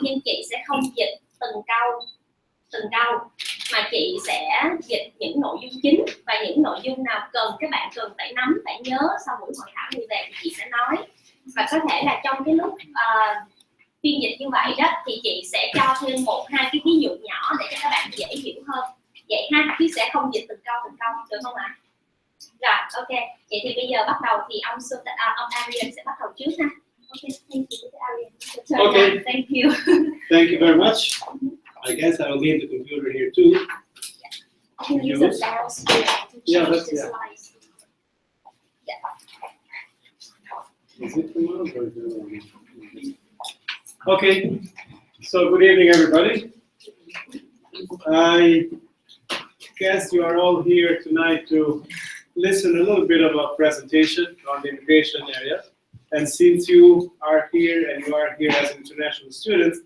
nhưng chị sẽ không dịch từng câu mà chị sẽ dịch những nội dung chính, và những nội dung nào các bạn cần phải nắm, phải nhớ sau buổi hội thảo như vậy thì chị sẽ nói. Và có thể là trong cái lúc phiên dịch như vậy đó thì chị sẽ cho thêm 1-2 cái ví dụ nhỏ để cho các bạn dễ hiểu hơn vậy ha, chứ sẽ không dịch từng câu được không ạ? Rồi, ok. Vậy thì bây giờ bắt đầu thì ông Arian sẽ bắt đầu trước ha. Okay, thank you, Arian. Okay. Thank you. Thank you very much. I guess I will leave the computer here too. Can you use the mouse to change the slides? Yeah. Is it the mouse or the other one? Okay. So good evening, everybody. I guess you are all here tonight to listen a little bit of a presentation on the immigration area. And since you are here and you are here as international students,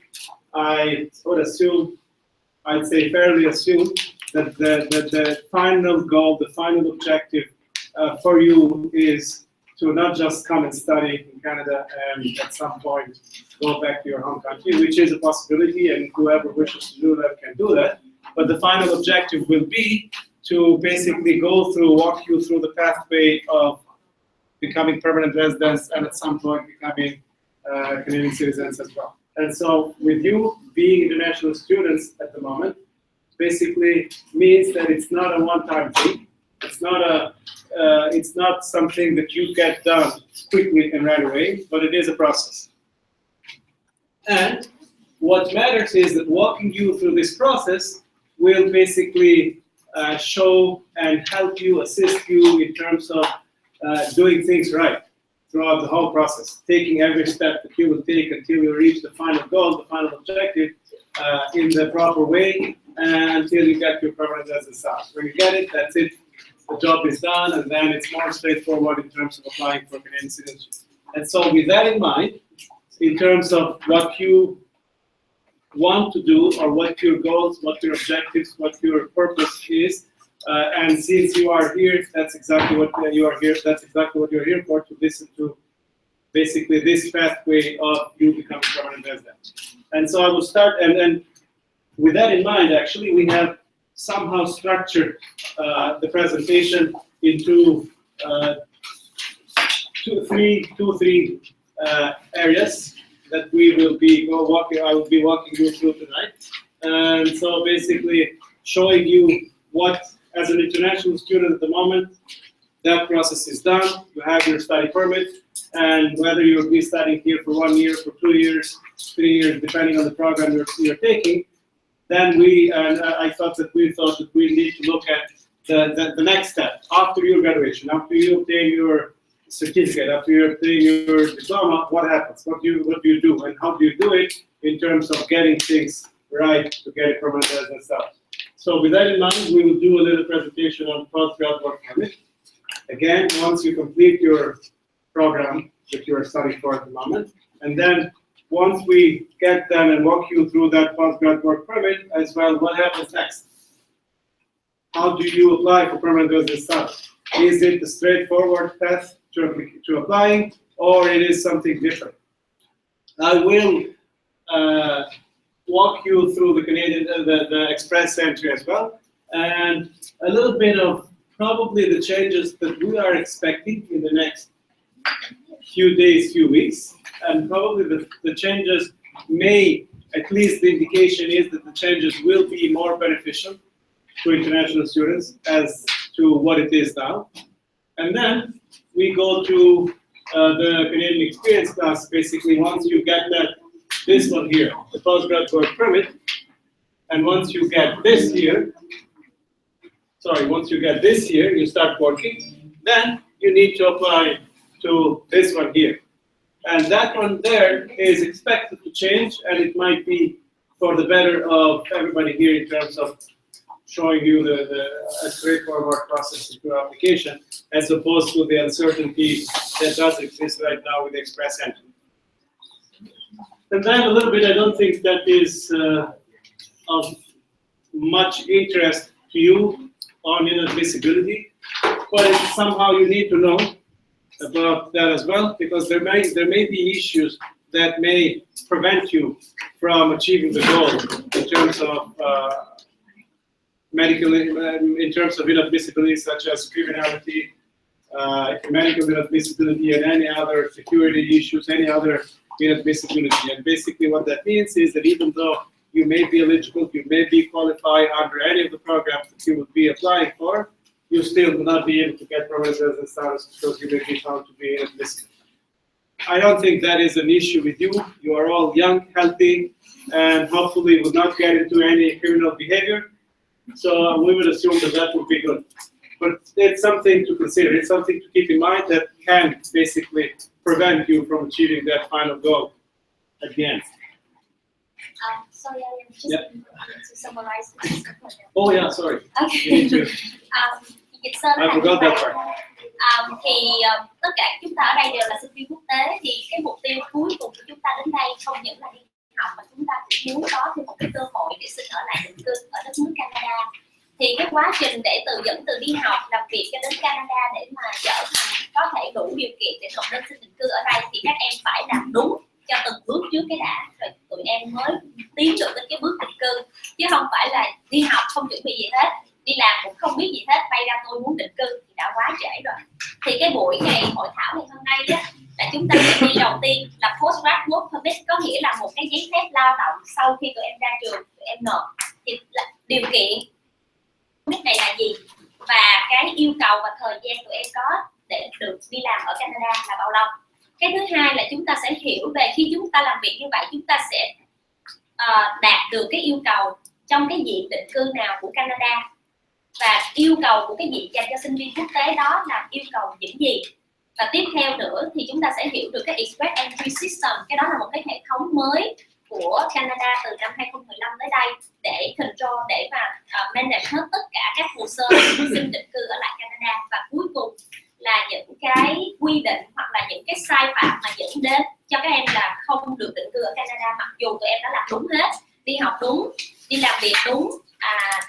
I would assume, I'd say fairly assume, that the final goal, the final objective for you is to not just come and study in Canada and at some point go back to your home country, which is a possibility, and whoever wishes to do that can do that. But the final objective will be to basically walk you through the pathway of becoming permanent residents and at some point becoming Canadian citizens as well. And so with you being international students at the moment, basically means that it's not a one-time thing. It's not something that you get done quickly and right away, but it is a process. And what matters is that walking you through this process will basically show and help you, assist you in terms of doing things right throughout the whole process, taking every step that you will take until you reach the final goal, the final objective, in the proper way, until you get your permanent residence status. When you get it, that's it. The job is done, and then it's more straightforward in terms of applying for Canadian citizenship. And so with that in mind, in terms of what you want to do, or what your goals, what your objectives, what your purpose is, and since you are here, that's exactly what you are here. That's exactly what you're here for, to listen to basically this pathway of you becoming permanent resident. And so I will start, and with that in mind, actually, we have somehow structured the presentation into two, three areas that we will be I will be walking you through tonight. And so basically showing you what, as an international student at the moment, that process is done. You have your study permit, and whether you'll be studying here for 1 year, for 2 years, 3 years, depending on the program you're taking, then I thought that we need to look at the next step after your graduation, after you obtain your certificate, after you obtain your diploma. What happens? What do you do, and how do you do it in terms of getting things right to get a permanent residence status? So with that in mind, we will do a little presentation on postgrad work permit. Again, once you complete your program that you are studying for at the moment, and then once we get done and walk you through that postgrad work permit as well, what happens next? How do you apply for permanent residence status? Is it a straightforward path to applying, or it is something different? I will walk you through the express entry as well, and a little bit of probably the changes that we are expecting in the next few days, few weeks, and probably the changes may, at least the indication is that the changes will be more beneficial to international students as to what it is now. And then we go to the Canadian experience class. Basically, once you get this one here, the postgrad work permit, and once you get this here, you start working, then you need to apply to this one here. And that one there is expected to change, and it might be for the better of everybody here in terms of showing you a straightforward process of your application, as opposed to the uncertainty that does exist right now with the express entry. And then a little bit, I don't think that is of much interest to you on disability, but somehow you need to know about that as well, because there may be issues that may prevent you from achieving the goal in terms of medical, in terms of inadmissibility, such as criminality, medical inadmissibility, and any other security issues, any other inadmissibility. And basically what that means is that even though you may be eligible, you may be qualified under any of the programs that you would be applying for, you still will not be able to get permanent residence status because you may be found to be inadmissible. I don't think that is an issue with you. You are all young, healthy, and hopefully will not get into any criminal behavior. So we would assume that that would be good. But it's something to consider. It's something to keep in mind that can basically prevent you from achieving that final goal at the end. Sorry, I am just to summarize. Oh yeah, sorry. Okay. You need to. Dịch sơ I forgot that part. Tất cả chúng ta ở đây đều là sinh viên quốc tế, thì cái mục tiêu cuối cùng của chúng ta đến đây không những là đi học mà chúng ta cũng muốn có thêm một cái cơ hội để xin ở lại định cư ở đất nước Canada. Thì cái quá trình để dẫn từ đi học, làm việc cho đến Canada để mà trở thành có thể đủ điều kiện để nộp đơn xin định cư ở đây, thì các em phải làm đúng cho từng bước trước cái đã, rồi tụi em mới tiến được đến cái bước định cư, chứ không phải là đi học không chuẩn bị gì hết, đi làm cũng không biết gì hết, bay ra tôi muốn định cư thì đã quá trễ rồi. Thì cái buổi ngày hội thảo ngày hôm nay á, là chúng ta sẽ đi đầu tiên là postgrad work permit, có nghĩa là một cái giấy phép lao động sau khi tụi em ra trường tụi em nộp. Thì điều kiện này là gì và cái yêu cầu và thời gian tụi em có để được đi làm ở Canada là bao lâu. Cái thứ hai là chúng ta sẽ hiểu về khi chúng ta làm việc như vậy, chúng ta sẽ đạt được cái yêu cầu trong cái diện định cư nào của Canada, và yêu cầu của cái diện dành cho sinh viên quốc tế đó là yêu cầu những gì. Và tiếp theo nữa thì chúng ta sẽ hiểu được cái Express Entry System, cái đó là một cái hệ thống mới của Canada từ năm 2015 tới đây để control, để mà manage hết tất cả các hồ sơ xin định cư ở lại Canada. Và cuối cùng là những cái quy định hoặc là những cái sai phạm mà dẫn đến cho các em là không được định cư ở Canada, mặc dù tụi em đã làm đúng hết, đi học đúng, đi làm việc đúng,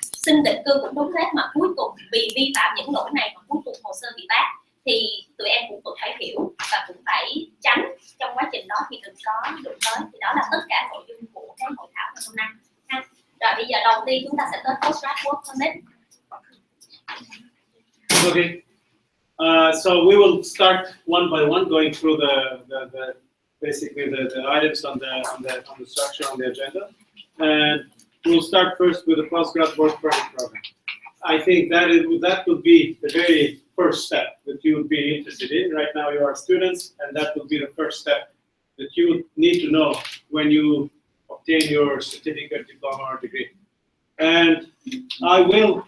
xin định cư cũng đúng hết, mà cuối cùng vì vi phạm những lỗi này mà cuối cùng hồ sơ bị bác, thì tụi em cũng phải hiểu và cũng phải tránh trong quá trình đó thì đừng có đụng tới. Thì đó là tất cả nội dung của cái hội thảo ngày hôm nay ha. Rồi bây giờ đầu tiên chúng ta sẽ tới postgrad work permit. Okay. So we will start one by one, going through basically the items on the structure on the agenda, and we'll start first with the postgrad work permit program. I think that would be the very first step that you would be interested in. Right now you are students, and that will be the first step that you need to know when you obtain your certificate, diploma, or degree. And I will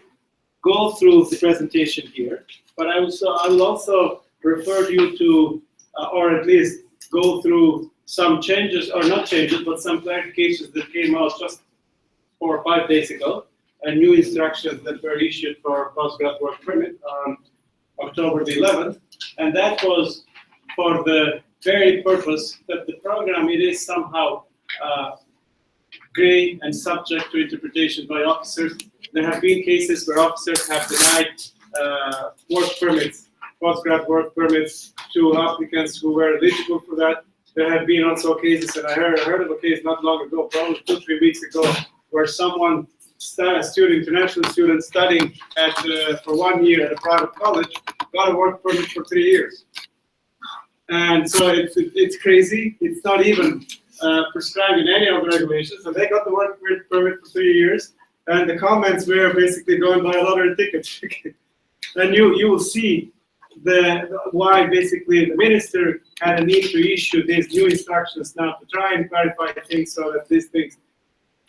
go through the presentation here, but I will also refer you to, or at least go through some changes, or not changes, but some clarifications that came out just 4 or 5 days ago, and new instructions that were issued for postgrad work permit on October the 11th, and that was for the very purpose that the program, it is somehow gray and subject to interpretation by officers. There have been cases where officers have denied work permits, postgrad work permits, to applicants who were eligible for that. There have been also cases, and I heard of a case not long ago, probably 2 or 3 weeks ago, where someone, a student, international student studying for 1 year at a private college, got a work permit for 3 years. And so it's crazy. It's not even prescribed in any of the regulations. So they got the work permit for 3 years, and the comments were basically going by a lottery ticket. And you will see why basically the minister had a need to issue these new instructions now to try and clarify things so that these things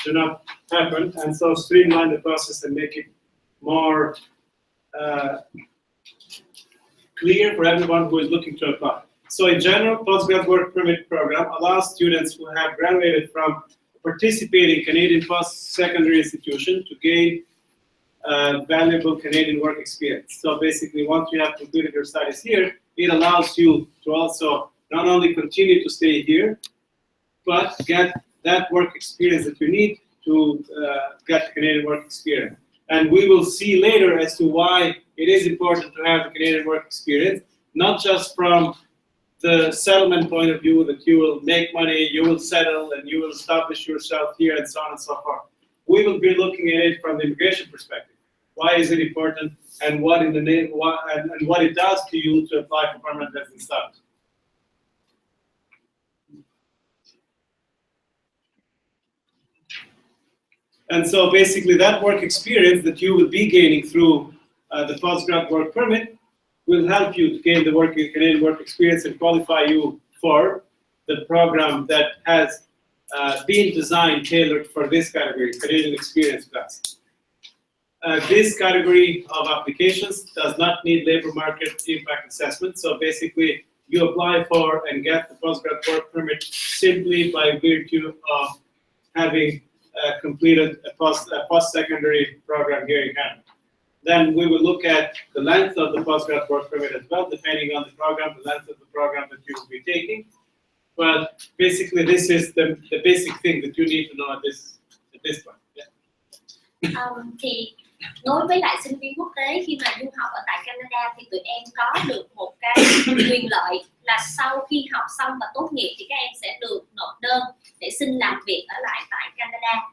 do not happen, and so streamline the process and make it more clear for everyone who is looking to apply. So in general, postgrad work permit program allows students who have graduated from participating Canadian post-secondary institution to gain valuable Canadian work experience. So basically, once you have completed your studies here, it allows you to also not only continue to stay here, but get that work experience that you need to get Canadian work experience. And we will see later as to why it is important to have the Canadian work experience, not just from the settlement point of view, that you will make money, you will settle, and you will establish yourself here, and so on and so forth. We will be looking at it from the immigration perspective. Why is it important, and what in the name, and what it does to you to apply for permanent resident status. And so basically that work experience that you will be gaining through the postgrad work permit will help you to gain the Canadian work experience and qualify you for the program that has been designed, tailored for this category, Canadian Experience Class. This category of applications does not need labor market impact assessment. So basically, you apply for and get the postgrad work permit simply by virtue of having completed a post-secondary program here in Canada. Then we will look at the length of the postgrad work permit as well, depending on the program, the length of the program that you will be taking. But basically, this is the basic thing that you need to know at this point. Yeah. Thì đối với lại sinh viên quốc tế khi mà du học ở tại Canada thì tụi em có được một cái quyền lợi là sau khi học xong và tốt nghiệp thì các em sẽ được nộp đơn để xin làm việc ở lại tại Canada.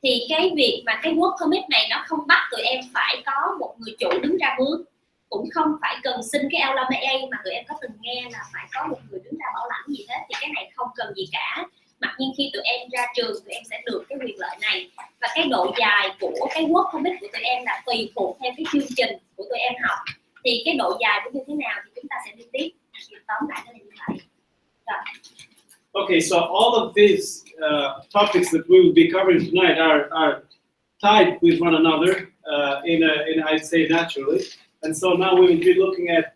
Thì cái việc mà cái work permit này nó không bắt tụi em phải có một người chủ đứng ra bước, cũng không phải cần xin cái LMA mà tụi em có từng nghe là phải có một người đứng ra bảo lãnh gì hết, thì cái này không cần gì cả. Mặc nhiên khi tụi em ra trường tụi em sẽ được cái quyền lợi này, và cái độ dài của cái work permit của tụi em là tùy thuộc theo cái chương trình của tụi em học. Thì cái độ dài của như thế nào thì chúng ta sẽ đi tiếp. Tóm lại nó là như vậy. Rồi. Okay, so all of these topics that we will be covering tonight are tied with one another in I'd say naturally. And so now we will be looking at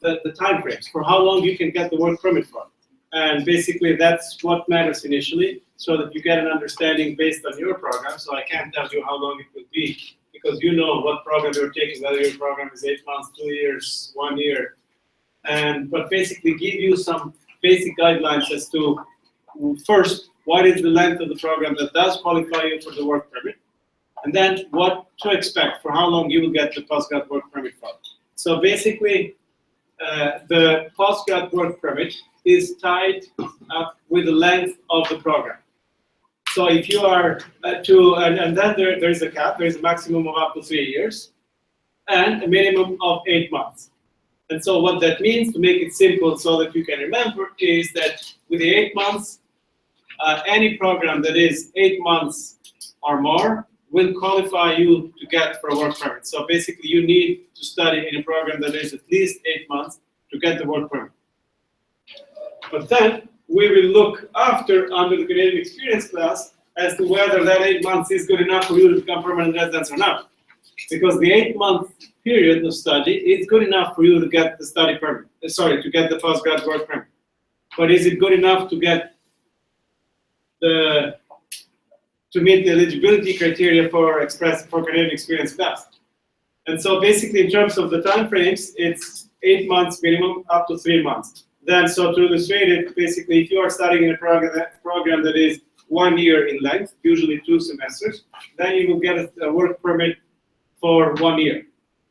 the time frames for how long you can get the work permit for. And basically that's what matters initially, so that you get an understanding based on your program. So I can't tell you how long it will be, because you know what program you're taking, whether your program is 8 months, 2 years, 1 year. But basically give you some basic guidelines as to, first, what is the length of the program that does qualify you for the work permit, and then what to expect for how long you will get the postgrad work permit for. So basically, the postgrad work permit is tied up with the length of the program. So if you are and then there is a cap, there is a maximum of up to 3 years, and a minimum of 8 months. And so what that means, to make it simple so that you can remember, is that with the 8 months, any program that is 8 months or more will qualify you to get for a work permit. So basically, you need to study in a program that is at least 8 months to get the work permit. But then we will look after, under the Canadian Experience Class, as to whether that 8 months is good enough for you to become permanent residents or not. Because the 8-month period of study is good enough for you to get the study permit. To get the postgrad work permit. But is it good enough to get to meet the eligibility criteria for Canadian Experience Class? And so basically, in terms of the time frames, it's 8 months minimum, up to 3 months. Then, so to illustrate it, basically, if you are studying in a program that is 1 year in length, usually 2 semesters, then you will get a work permit for 1 year.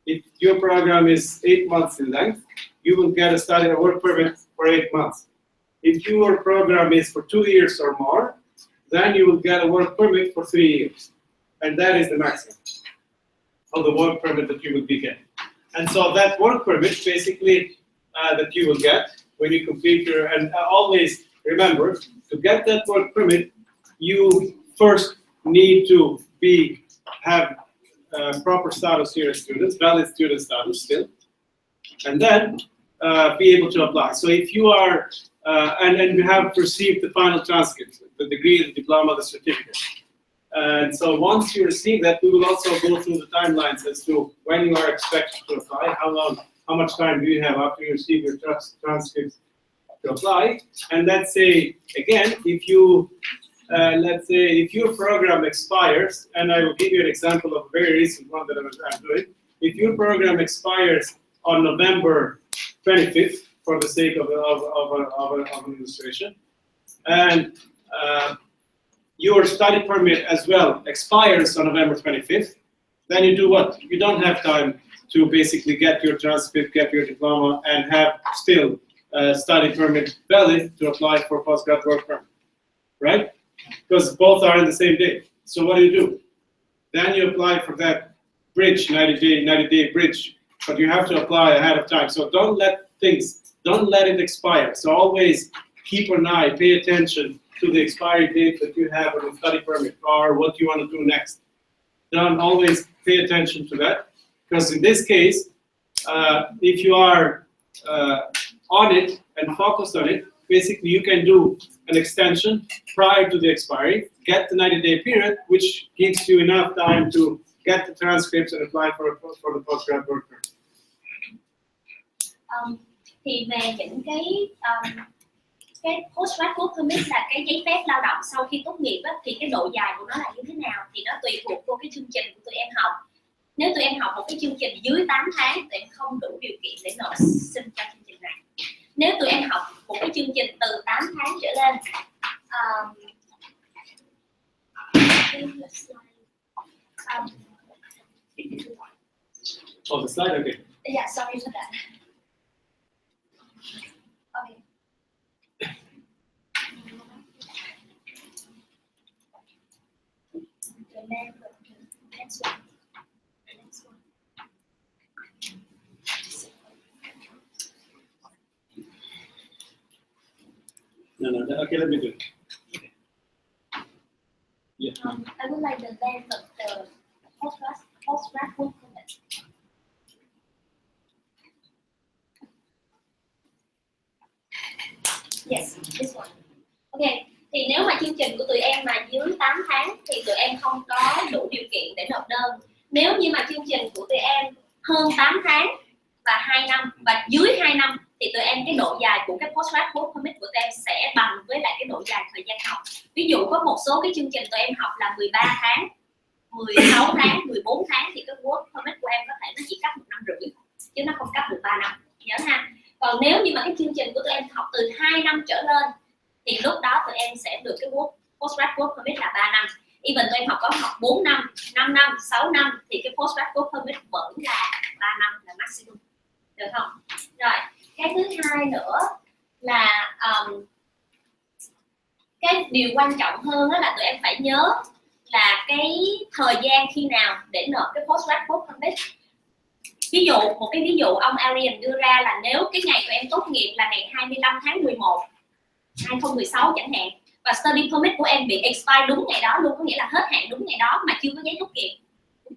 If your program is 8 months in length, you will get a work permit for 8 months. If your program is for 2 years or more, then you will get a work permit for 3 years. And that is the maximum of the work permit that you will be getting. And so that work permit, basically, that you will get when you complete your, and always remember, to get that work permit, you first need to have proper status here as students, valid student status still, and then be able to apply. So if you are, and you have received the final transcript, the degree, the diploma, the certificate. And so once you receive that, we will also go through the timelines as to when you are expected to apply, how much time do you have after you receive your transcripts to apply. And let's say, again, if you, let's say if your program expires, and I will give you an example of a very recent one that I'm doing. If your program expires on November 25th, for the sake of an illustration, and your study permit as well expires on November 25th, then you do what? You don't have time to basically get your transcript, get your diploma, and have still study permit valid to apply for postgrad work permit, right? Because both are in the same day. So what do? Then you apply for that bridge, 90-day bridge, but you have to apply ahead of time. So don't let it expire. So always keep an eye, pay attention to the expiry date that you have on the study permit or what you want to do next. Don't always pay attention to that, because in this case, if you are on it and focused on it, basically you can do an extension prior to the expiry, get the 90-day period, which gives you enough time to get the transcripts and apply for the postgrad work permit. Thì về những cái postgrad work permit là cái giấy phép lao động sau khi tốt nghiệp á, thì cái độ dài của nó là như thế nào thì nó tùy thuộc vào cái chương trình của tụi em học. Nếu tụi em học một cái chương trình dưới 8 tháng, tụi em không đủ điều kiện để nộp xin cho chương trình này. Nếu tụi em học một cái chương trình từ 8 tháng trở lên, Oh, the slide, okay. yeah, sorry for that. Okay. Next one. No, okay, let me do it. Yeah. I would like the length of the postgrad work permit. Yes, this one. Okay, thì nếu mà chương trình của tụi em mà dưới 8 tháng thì tụi em không có đủ điều kiện để nộp đơn. Nếu như mà chương trình của tụi em hơn 8 tháng và 2 năm và dưới 2 năm thì tụi em cái độ dài của cái postgrad work permit của tụi em sẽ bằng với lại cái độ dài thời gian học. Ví dụ có một số cái chương trình tụi em học là 13 tháng, 16 tháng, 14 tháng thì cái work permit của em có thể nó chỉ cấp 1 năm rưỡi chứ nó không cấp được 3 năm, nhớ ha. Còn nếu như mà cái chương trình của tụi em học từ 2 năm trở lên thì lúc đó tụi em sẽ được cái postgrad work permit là 3 năm. Even tụi em học có học 4 năm, 5 năm, 6 năm thì cái postgrad work permit vẫn là 3 năm là maximum. Được không? Rồi, cái thứ hai nữa là cái điều quan trọng hơn đó là tụi em phải nhớ là cái thời gian khi nào để nộp cái postgrad work permit. Ví dụ, một cái ví dụ ông Arian đưa ra là nếu cái ngày tụi em tốt nghiệp là ngày 25 tháng 11 2016 chẳng hạn, và study permit của em bị expire đúng ngày đó luôn, có nghĩa là hết hạn đúng ngày đó mà chưa có giấy tốt nghiệp,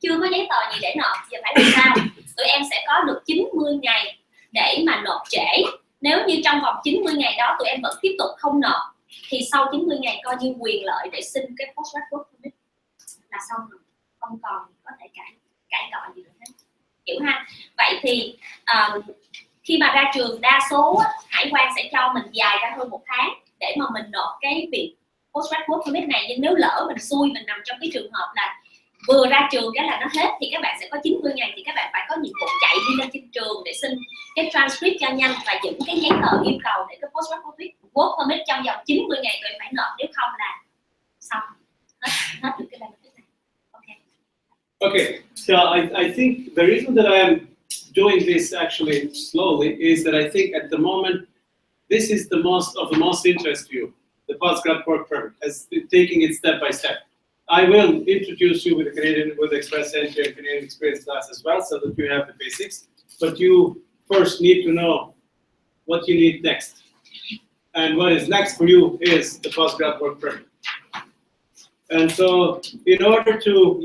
chưa có giấy tờ gì để nộp, giờ phải làm sao? Tụi em sẽ có được 90 ngày để mà nộp trễ. Nếu như trong vòng 90 ngày đó tụi em vẫn tiếp tục không nộp thì sau 90 ngày coi như quyền lợi để xin cái postgrad work permit là xong rồi, không còn có thể cãi cọ gì được hết, hiểu ha. Vậy thì khi mà ra trường đa số hải quan sẽ cho mình dài ra hơn 1 tháng để mà mình nộp cái việc postgrad work permit này. Nhưng nếu lỡ mình xui, mình nằm trong cái trường hợp là vừa ra trường cái là nó hết thì các bạn sẽ có 90 ngày thì các bạn phải có nhiệm vụ chạy đi lên trên trường để xin cái transcript cho nhanh và những cái giấy tờ yêu cầu để cái postgrad work permit trong vòng 90 ngày tụi em phải nộp, nếu không là xong hết được cái benefit này. Okay, so I think the reason that I am doing this actually slowly is that I think at the moment this is the most interest to you, the postgrad work permit, as taking it step by step. I will introduce you with the Express Entry and Canadian Experience class as well, so that you have the basics. But you first need to know what you need next, and what is next for you is the postgrad work permit. And so, in order to,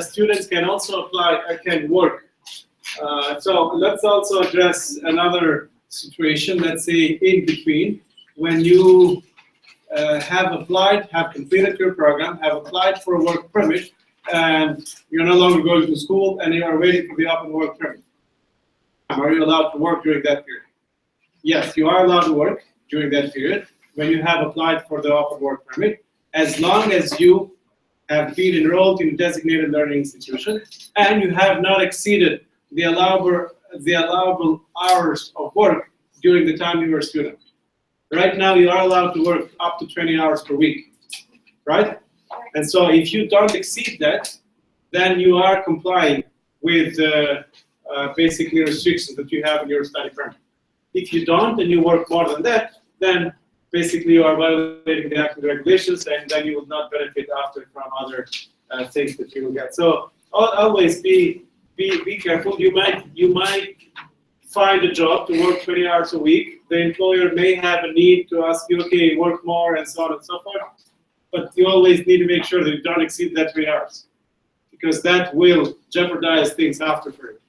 students can also apply, can work. So let's also address another situation. Let's say in between, when you have applied, have completed your program, have applied for a work permit, and you're no longer going to school, and you are waiting for the open work permit. Are you allowed to work during that period? Yes, you are allowed to work during that period when you have applied for the open work permit, as long as you have been enrolled in a designated learning institution and you have not exceeded the allowable hours of work during the time you were a student. Right now, you are allowed to work up to 20 hours per week, right? And so if you don't exceed that, then you are complying with basically restrictions that you have in your study permit. If you don't and you work more than that, then basically you are violating the active regulations, and then you will not benefit after from other things that you will get. So always be careful. You might find a job to work 20 hours a week. The employer may have a need to ask you, okay, work more and so on and so forth. But you always need to make sure that you don't exceed that 3 hours, because that will jeopardize things after for you.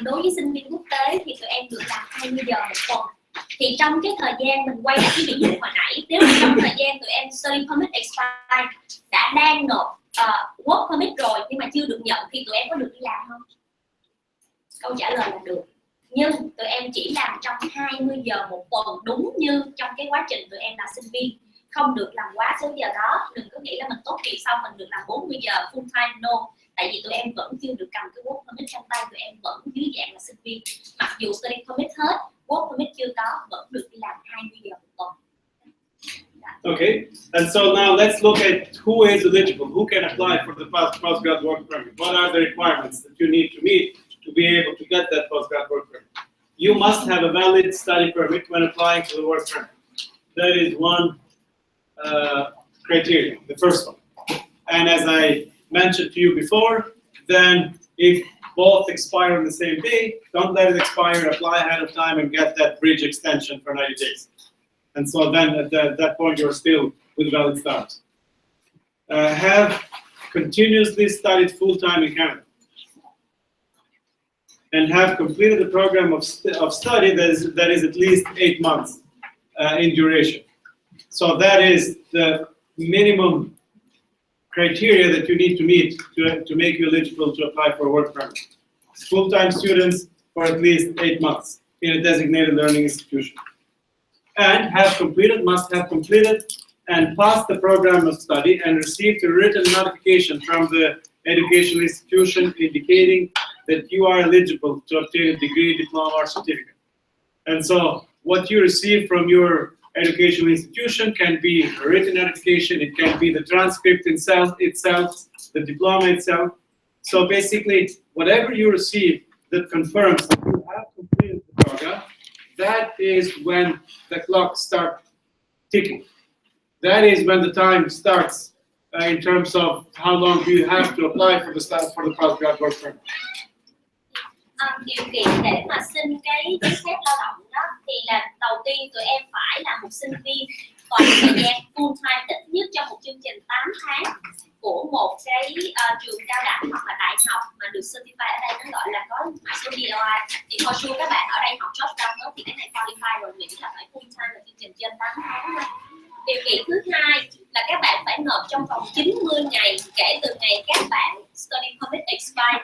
Đối với sinh viên quốc tế thì tụi em được làm 20 giờ một tuần. Thì trong cái thời gian mình quay lại cái ví dụ hồi nãy, nếu trong thời gian tụi em study permit expire đã đang nộp work permit rồi nhưng mà chưa được nhận thì tụi em có được đi làm không? Câu trả lời là được. Nhưng tụi em chỉ làm trong 20 giờ một tuần, đúng như trong cái quá trình tụi em là sinh viên, không được làm quá số giờ đó. Đừng có nghĩ là mình tốt nghiệp xong mình được làm 40 giờ full time, no. Tại vì tụi em vẫn chưa được cầm cái work permit trong tay, tụi em vẫn dưới dạng là sinh viên. Mặc dù study permit hết, work permit chưa có, vẫn được đi làm 20 giờ một tuần. Okay, and so now let's look at who is eligible, who can apply for the postgrad work permit. What are the requirements that you need to meet to be able to get that postgrad work permit? You must have a valid study permit when applying for the work permit. That is one criteria, the first one. And as I mentioned to you before, then if both expire on the same day, don't let it expire, apply ahead of time and get that bridge extension for 90 days. And so then at that point you're still with valid status. Have continuously studied full-time in Canada. And have completed the program of study that is at least 8 months in duration. So that is the minimum criteria that you need to meet to make you eligible to apply for a work permit. Full-time students for at least 8 months in a designated learning institution. And must have completed and passed the program of study and received a written notification from the educational institution indicating that you are eligible to obtain a degree, diploma, or certificate. And so what you receive from your educational institution can be a written notification, it can be the transcript itself, the diploma itself. So basically, whatever you receive that confirms that you have completed the program, that is when the clock starts ticking. That is when the time starts in terms of how long do you have to apply for the postgrad work permit. Điều kiện để mà xin cái giấy phép lao động đó thì là đầu tiên tụi em phải là một sinh viên toàn thời gian full time ít nhất trong một chương trình 8 tháng của một cái trường cao đẳng hoặc là đại học mà được certify, ở đây nó gọi là có mã số DOI. Thì for sure các bạn ở đây học job down thì cái này qualify rồi, miễn là phải full time là chương trình trên 8 tháng thôi. Điều kiện thứ hai là các bạn phải nộp trong vòng 90 ngày kể từ ngày các bạn study permit expire,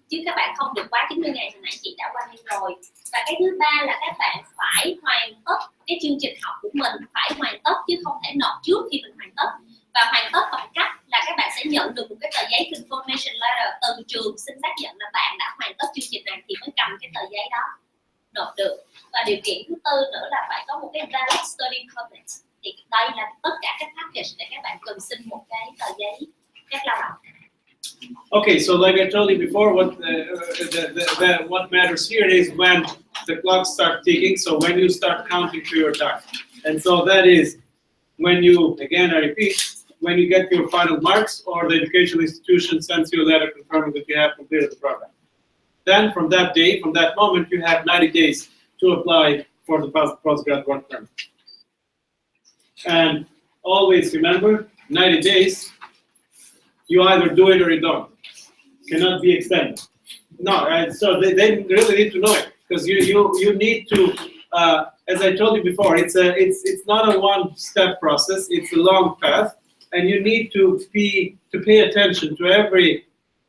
chứ các bạn không được quá 90 ngày, hồi nãy chị đã qua đi rồi. Và cái thứ ba là các bạn phải hoàn tất cái chương trình học của mình, phải hoàn tất chứ không thể nộp trước khi mình hoàn tất. Và hoàn tất bằng cách là các bạn sẽ nhận được một cái tờ giấy confirmation letter từ trường xin xác nhận là bạn đã hoàn tất chương trình này thì mới cầm cái tờ giấy đó nộp được. Và điều kiện thứ tư nữa là phải có một cái valid study permit. Thì đây là tất cả các package để các bạn cần xin một cái tờ giấy phép lao động. Okay, so like I told you before, what matters here is when the clock starts ticking, so when you start counting to your time. And so that is when you, again I repeat, when you get your final marks or the educational institution sends you a letter confirming that you have completed the program. Then from that day, from that moment, you have 90 days to apply for the postgrad work permit. And always remember, 90 days, you either do it or you don't. Cannot be extended. No, right? So they really need to know it, because you need to, as I told you before, it's not a one-step process. It's a long path, and you need to pay attention to every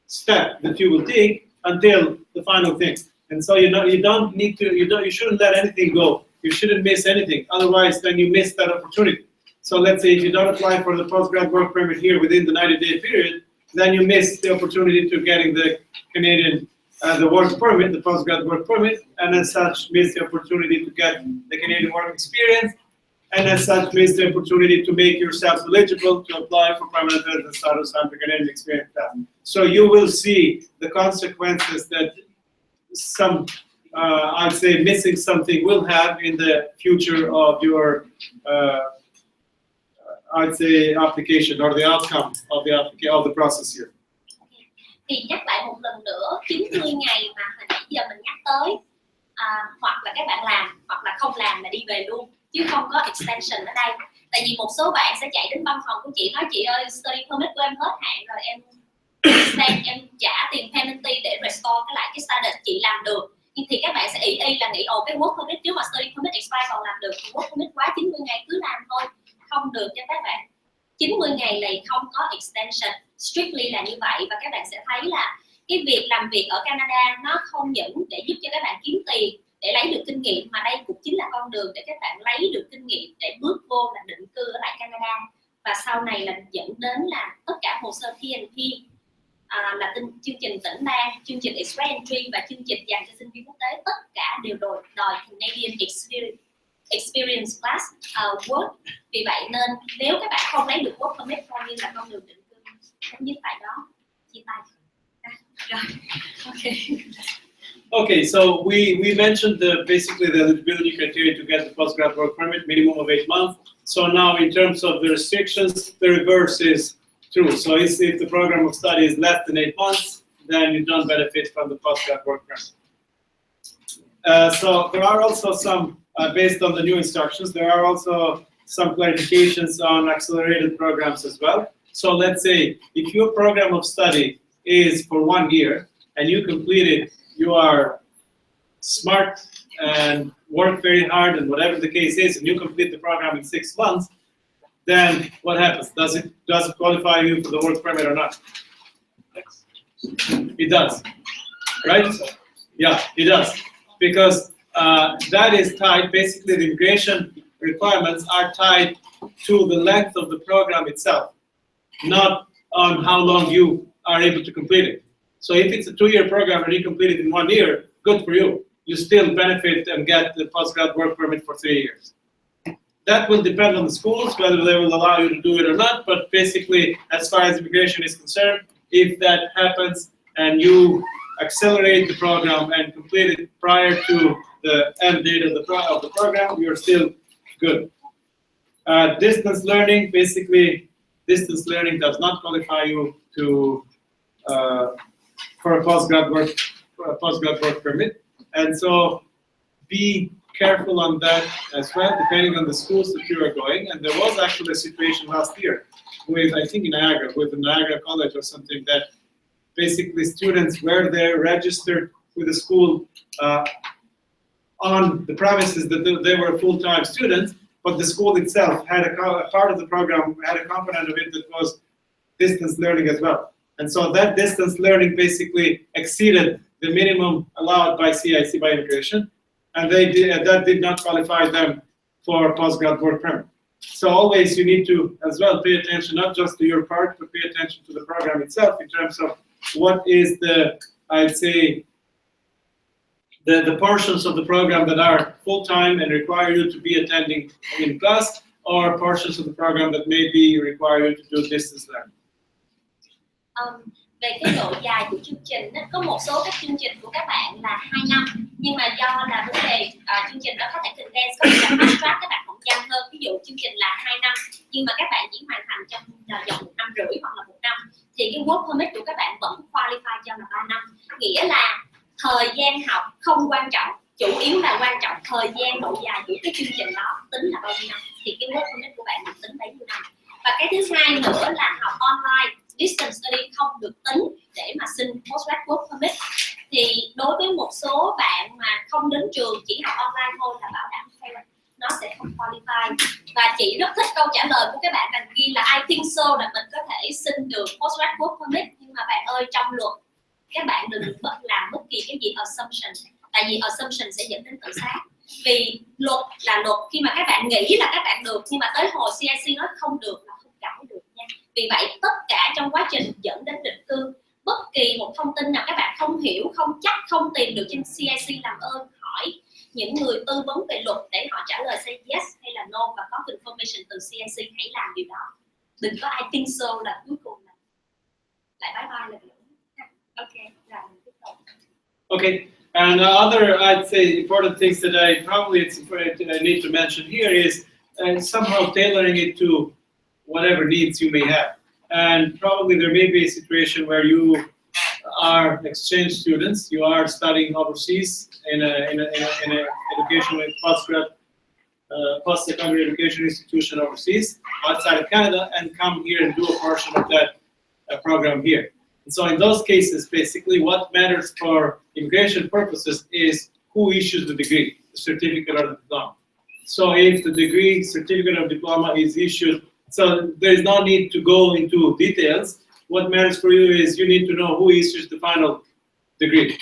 step that you will take until the final thing. And so you shouldn't let anything go. You shouldn't miss anything. Otherwise, then you miss that opportunity. So let's say if you don't apply for the postgrad work permit here within the 90-day period, then you miss the opportunity to getting the Canadian, the work permit, the postgrad work permit, and as such miss the opportunity to get the Canadian work experience, and as such miss the opportunity to make yourself eligible to apply for permanent resident status under Canadian experience. So you will see the consequences that some I'd say missing something will have in the future of your I'd say application or the outcome of the process here. Thì nhắc lại một lần nữa 90 ngày mà hồi nãy giờ mình nhắc tới, hoặc là các bạn làm hoặc là không làm là đi về luôn, chứ không có extension ở đây. Tại vì một số bạn sẽ chạy đến văn phòng của chị nói chị ơi study permit của em hết hạn rồi, em trả tiền penalty để restore lại cái status chị làm được. Nhưng thì các bạn sẽ y là nghĩ cái work permit trước mà study permit expire còn làm được thì work permit quá 90 ngày cứ làm thôi. Không được cho các bạn. 90 ngày này không có extension, strictly là như vậy. Và các bạn sẽ thấy là cái việc làm việc ở Canada nó không những để giúp cho các bạn kiếm tiền, để lấy được kinh nghiệm, mà đây cũng chính là con đường để các bạn lấy được kinh nghiệm để bước vô là định cư ở lại Canada. Và sau này là dẫn đến là tất cả hồ sơ PNP, là chương trình tỉnh bang, chương trình Express Entry và chương trình dành cho sinh viên quốc tế, tất cả đều đòi Canadian Experience Class Work. Vì vậy nên nếu các bạn không lấy được work permit coi như là con đường định cư chấm dứt tại đó. Chia tay. Rồi. Okay. Okay, so we mentioned basically the eligibility criteria to get the postgrad work permit, minimum of 8 months. So now in terms of the restrictions, the reverse is true. So if the program of study is less than 8 months, then you don't benefit from the postgrad work permit. So there are also some, based on the new instructions, there are also some clarifications on accelerated programs as well. So let's say if your program of study is for 1 year and you complete it, you are smart and work very hard and whatever the case is, and you complete the program in 6 months, then what happens? Does it qualify you for the work permit or not? It does, right? Yeah, it does. Because that is tied, basically the immigration requirements are tied to the length of the program itself, not on how long you are able to complete it. So if it's a 2-year program and you complete it in 1 year, good for you. You still benefit and get the postgrad work permit for 3 years. That will depend on the schools, whether they will allow you to do it or not, but basically, as far as immigration is concerned, if that happens and you accelerate the program and complete it prior to the end date of the program, you're still good. Distance learning, basically, distance learning does not qualify you to for a postgrad work permit, and so be careful on that as well, depending on the schools that you are going. And there was actually a situation last year with, I think, Niagara, with the Niagara College or something, that basically students were there registered with the school on the premises that they were full-time students, but the school itself had a part of the program, had a component of it that was distance learning as well. And so that distance learning basically exceeded the minimum allowed by CIC, by immigration, and that did not qualify them for postgrad work permit. So always you need to as well pay attention not just to your part, but pay attention to the program itself in terms of what is the, I'd say, the portions of the program that are full-time and require you to be attending in class, or portions of the program that maybe require you to do distance learning. Về cái độ dài của chương trình, có một số các chương trình của các bạn là 2 năm, nhưng mà do là vấn đề chương trình đó có thể condense, có thể là fast track, các bạn cũng nhanh hơn. Ví dụ chương trình là 2 năm, nhưng mà các bạn chỉ hoàn thành trong vòng 1 năm rưỡi hoặc là 1 năm, thì cái work permit của các bạn vẫn qualify cho là 3 năm. Nghĩa là thời gian học không quan trọng, chủ yếu là quan trọng thời gian độ dài của cái chương trình đó tính là bao nhiêu năm, thì cái work permit của bạn được tính bấy nhiêu năm. Và cái thứ hai nữa là học online, distance study không được tính để mà xin postgrad work permit. Thì đối với một số bạn mà không đến trường chỉ học online thôi là bảo đảm fail, nó sẽ không qualify. Và chị rất thích câu trả lời của các bạn đằng ghi là I think so, là mình có thể xin được postgrad work permit, nhưng mà bạn ơi, trong luật các bạn đừng làm bất kỳ cái gì assumption, tại vì assumption sẽ dẫn đến tự sát. Vì luật là luật, khi mà các bạn nghĩ là các bạn được nhưng mà tới hồi CIC nói không được là không cãi được nha. Vì vậy tất cả trong quá trình dẫn đến định cư, bất kỳ một thông tin nào các bạn không hiểu, không chắc, không tìm được trên CIC, làm ơn hỏi những người tư vấn về luật để họ trả lời say yes hay là no, và có confirmation từ CIC. Hãy làm điều đó, đừng có I think so là cuối cùng là lại bye bye là được. Ok, là tiếp tục. Okay, And other, I'd say, important things that I need to mention here is somehow tailoring it to whatever needs you may have. And probably there may be a situation where you are exchange students, you are studying overseas in an educational post-secondary education institution overseas, outside of Canada, and come here and do a portion of that program here. And so in those cases, basically what matters for immigration purposes is who issues the degree, the certificate or the diploma. So if the degree, certificate or diploma is issued, so there is no need to go into details. What matters for you is you need to know who issues the final degree.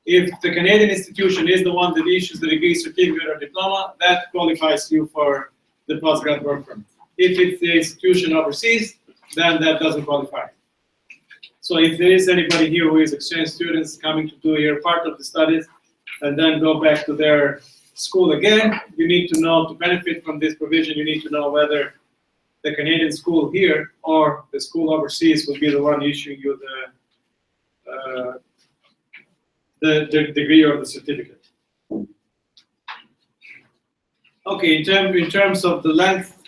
If the Canadian institution is the one that issues the degree, certificate or diploma, that qualifies you for the postgrad work permit. If it's the institution overseas, then that doesn't qualify. So if there is anybody here who is exchange students coming to do here part of the studies and then go back to their school again, you need to know, to benefit from this provision, you need to know whether the Canadian school here or the school overseas will be the one issuing you the degree or the certificate. Okay, in terms of the length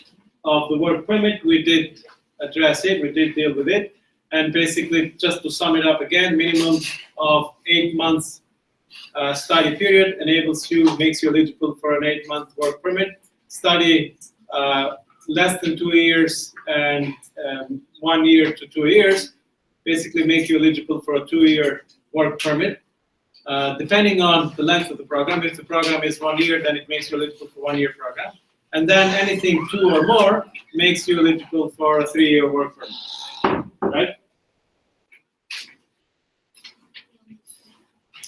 of the work permit, we did address it, we did deal with it. And basically, just to sum it up again, minimum of 8 months study period makes you eligible for an 8-month work permit. Study less than 2 years and 1 year to 2 years basically make you eligible for a 2-year work permit. Depending on the length of the program, if the program is 1 year, then it makes you eligible for 1-year program. And then anything 2 or more makes you eligible for a 3-year work permit, right?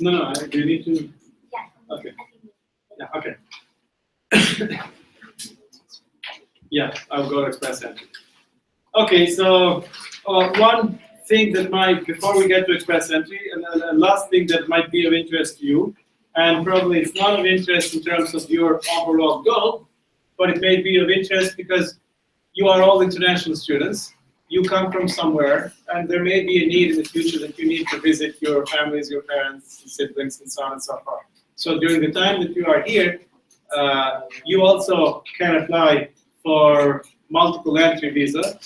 No, do you need to? Yeah. Okay. Yeah, okay. Yeah, I'll go to Express Entry. Okay, so one thing that before we get to Express Entry, and last thing that might be of interest to you, and probably it's not of interest in terms of your overall goal, but it may be of interest because you are all international students. You come from somewhere, and there may be a need in the future that you need to visit your families, your parents, and siblings, and so on and so forth. So during the time that you are here, you also can apply for multiple entry visa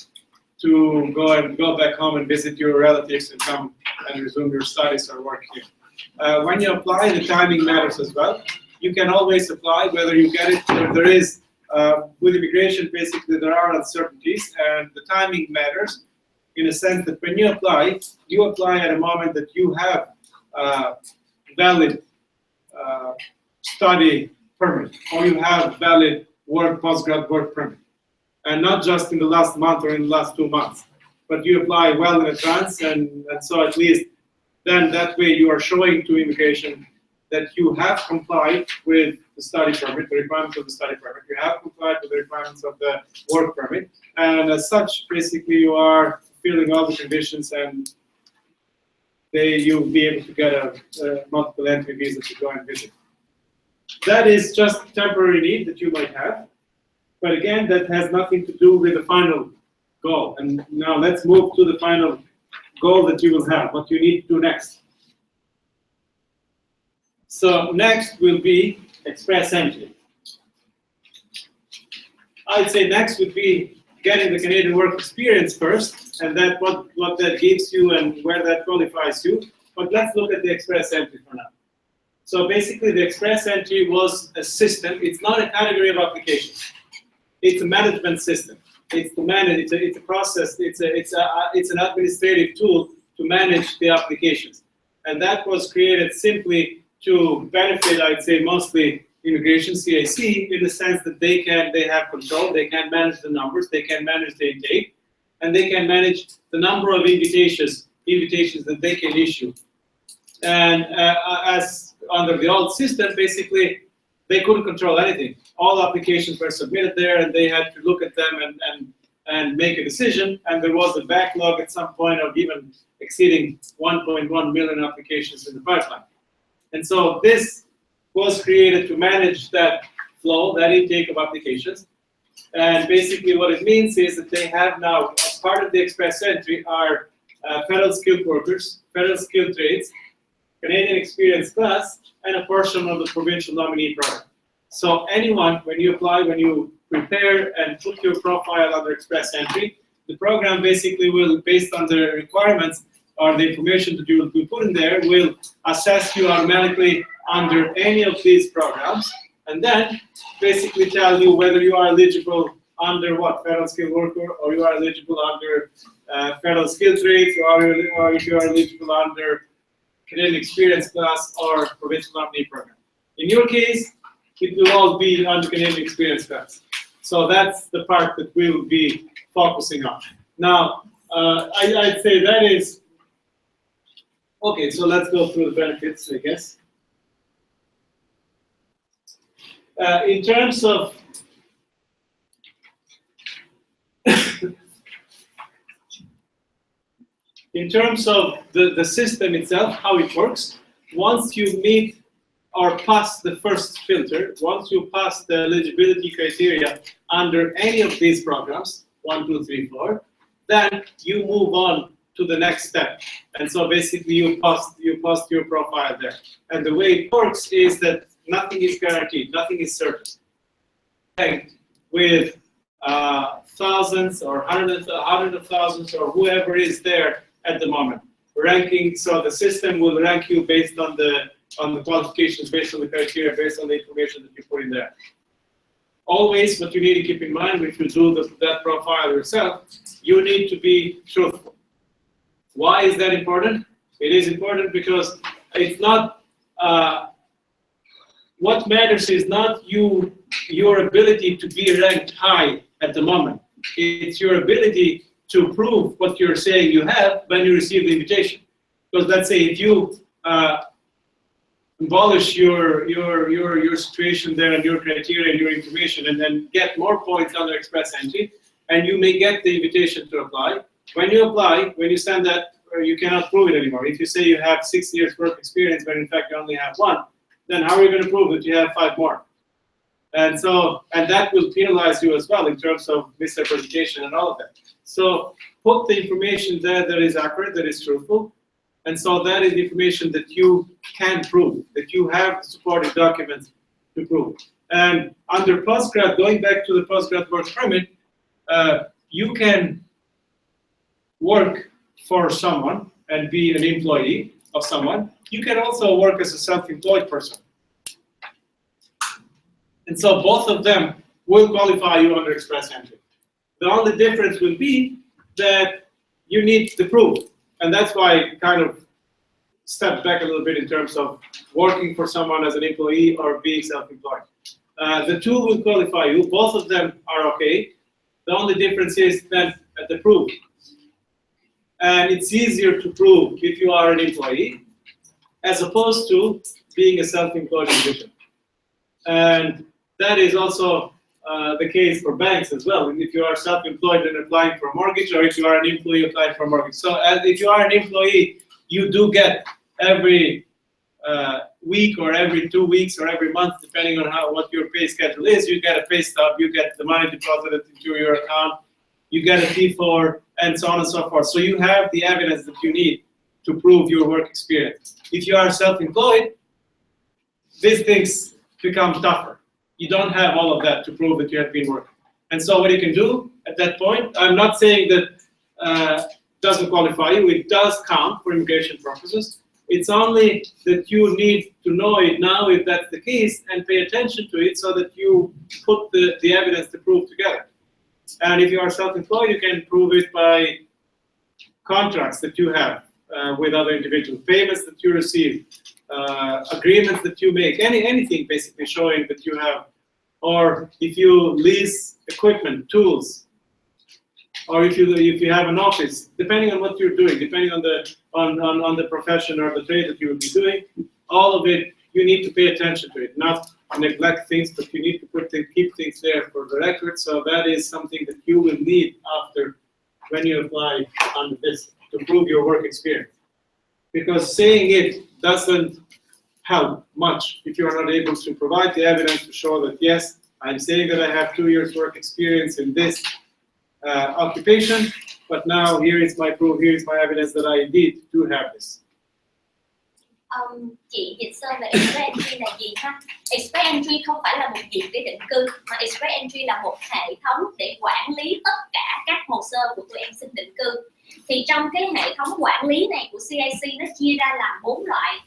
to go back home and visit your relatives and come and resume your studies or work here. When you apply, the timing matters as well. You can always apply, whether you get it, there is with immigration, basically there are uncertainties, and the timing matters in a sense that when you apply at a moment that you have valid study permit, or you have valid postgrad work permit, and not just in the last month or in the last 2 months, but you apply well in advance, and so at least then that way you are showing to immigration that you have complied with the study permit, the requirements of the study permit. You have complied with the requirements of the work permit, and as such, basically, you are fulfilling all the conditions, and you'll be able to get a multiple entry visa to go and visit. That is just a temporary need that you might have, but again, that has nothing to do with the final goal. And now let's move to the final goal that you will have, what you need to do next. So next will be Express Entry. I'd say next would be getting the Canadian work experience first, and that what that gives you and where that qualifies you. But let's look at the Express Entry for now. So basically, the Express Entry was a system. It's not a category of applications. It's a management system. It's to manage. It's a process. It's an administrative tool to manage the applications, and that was created simply to benefit, I'd say, mostly immigration CIC in the sense that they have control, they can manage the numbers, they can manage the intake, and they can manage the number of invitations that they can issue. And as under the old system, basically, they couldn't control anything. All applications were submitted there, and they had to look at them and make a decision. And there was a backlog at some point of even exceeding 1.1 million applications in the pipeline. And so this was created to manage that flow, that intake of applications. And basically what it means is that they have now, as part of the Express Entry, are federal skilled workers, federal skilled trades, Canadian experience class, and a portion of the provincial nominee program. So anyone, when you apply, when you prepare and put your profile under express entry, the program basically will, based on the requirements or the information that you will be put in there, will assess you automatically under any of these programs, and then basically tell you whether you are eligible under what, federal skilled worker, or you are eligible under federal skilled trades, or if you are eligible under Canadian experience class or provincial nominee program. In your case, it will all be under Canadian experience class. So that's the part that we will be focusing on. Now, I'd say that is, okay, so let's go through the benefits, I guess. In terms of the system itself, how it works, once you meet or pass the first filter, once you pass the eligibility criteria under any of these programs, 1, 2, 3, 4, then you move on to the next step. And so basically you post your profile there. And the way it works is that nothing is guaranteed, nothing is certain. With thousands or hundreds of thousands or whoever is there at the moment, ranking. So the system will rank you based on the qualifications, based on the criteria, based on the information that you put in there. Always, what you need to keep in mind if you do that profile yourself, you need to be truthful. Why is that important? It is important because it's not. What matters is not your ability to be ranked high at the moment. It's your ability to prove what you're saying you have when you receive the invitation. Because let's say if you abolish your situation there and your criteria and your information and then get more points under express entry, and you may get the invitation to apply. When you apply, when you send that, you cannot prove it anymore. If you say you have 6 years work experience, but in fact you only have 1, then how are you going to prove that you have 5 more? And that will penalize you as well in terms of misrepresentation and all of that. So put the information there that is accurate, that is truthful. And so that is the information that you can prove, that you have supporting documents to prove. And under postgrad, going back to the postgrad work permit, you can work for someone and be an employee of someone. You can also work as a self-employed person. And so both of them will qualify you under express entry. The only difference will be that you need the proof. And that's why I kind of stepped back a little bit in terms of working for someone as an employee or being self-employed. The two will qualify you. Both of them are okay. The only difference is then the proof. And it's easier to prove if you are an employee as opposed to being a self-employed individual. And that is also the case for banks as well. If you are self-employed and applying for a mortgage, or if you are an employee applying for a mortgage. So if you are an employee, you do get every week or every 2 weeks or every month, depending on what your pay schedule is, you get a pay stub, you get the money deposited into your account, you get a T4, and so on and so forth. So you have the evidence that you need to prove your work experience. If you are self-employed, these things become tougher. You don't have all of that to prove that you have been working. And so what you can do at that point, I'm not saying that doesn't qualify you, it does count for immigration purposes. It's only that you need to know it now if that's the case and pay attention to it so that you put the evidence to prove together. And if you are self-employed, you can prove it by contracts that you have with other individuals, payments that you receive, agreements that you make, anything basically showing that you have, or if you lease equipment, tools, or if you have an office, depending on what you're doing, depending on the profession or the trade that you will be doing, all of it, you need to pay attention to it, not neglect things, but you need to keep things there for the record. So that is something that you will need after when you apply under this to prove your work experience. Because saying it doesn't help much if you are not able to provide the evidence to show that, yes, I'm saying that I have 2 years work experience in this occupation, but now here is my proof, here is my evidence that I indeed do have this. Chị dịch sơn về Express Entry là gì ha? Express Entry không phải là một diện để định cư, mà Express Entry là một hệ thống để quản lý tất cả các hồ sơ của tụi em xin định cư. Thì trong cái hệ thống quản lý này của CIC nó chia ra làm 4 loại.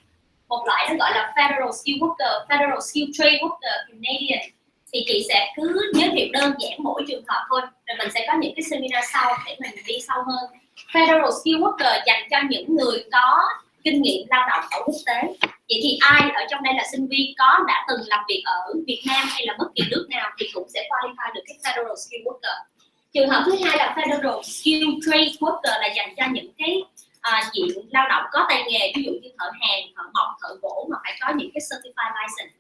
Một loại nó gọi là Federal Skill Worker, Federal Skill Trade Worker Canadian. Thì chị sẽ cứ giới thiệu đơn giản mỗi trường hợp thôi, rồi mình sẽ có những cái seminar sau để mình đi sâu hơn. Federal Skill Worker dành cho những người có kinh nghiệm lao động ở quốc tế. Vậy thì ai ở trong đây là sinh viên đã từng làm việc ở Việt Nam hay là bất kỳ nước nào thì cũng sẽ qualify được cái Federal Skill Worker. Trường hợp thứ hai là Federal Skill Trade Worker, là dành cho những cái diện lao động có tay nghề, ví dụ như thợ hàn, thợ mộc, thợ gỗ mà phải có những cái certified license.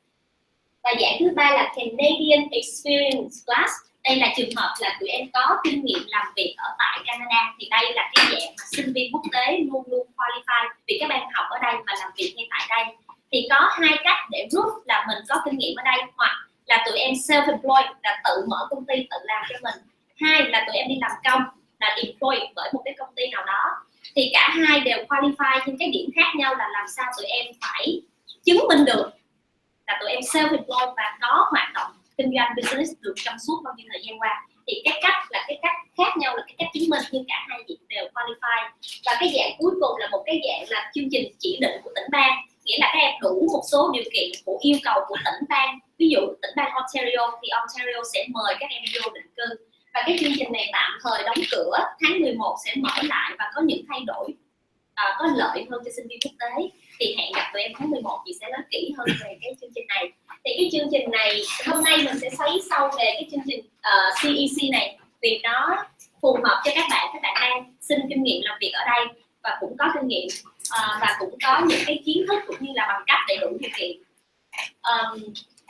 Và dạng thứ ba là Canadian Experience Class. Đây là trường hợp là tụi em có kinh nghiệm làm việc ở tại Canada, thì đây là cái dạng mà sinh viên quốc tế luôn luôn qualify vì các bạn học ở đây và làm việc ngay tại đây. Thì có hai cách để rút là mình có kinh nghiệm ở đây, hoặc là tụi em self-employed, là tự mở công ty tự làm cho mình. Hai là tụi em đi làm công, là employed bởi một cái công ty nào đó. Thì cả hai đều qualify, nhưng cái điểm khác nhau là làm sao tụi em phải chứng minh được là tụi em self-employed và có hoạt động kinh doanh business được trong suốt bao nhiêu thời gian qua. Thì cái cách khác nhau là cái cách chứng minh, nhưng cả hai diện đều qualify. Và cái dạng cuối cùng là một cái dạng là chương trình chỉ định của tỉnh bang, nghĩa là các em đủ một số điều kiện của yêu cầu của tỉnh bang. Ví dụ tỉnh bang Ontario thì Ontario sẽ mời các em vô định cư, và cái chương trình này tạm thời đóng cửa, tháng 11 sẽ mở lại và có những thay đổi có lợi hơn cho sinh viên quốc tế. Thì hẹn gặp tụi em tháng 11, chị sẽ nói kỹ hơn về cái chương trình này. Thì cái chương trình này hôm nay mình sẽ xoáy sâu về cái chương trình CEC này, vì nó phù hợp cho các bạn đang xin kinh nghiệm làm việc ở đây và cũng có kinh nghiệm và cũng có những cái kiến thức cũng như là bằng cấp đầy đủ điều kiện.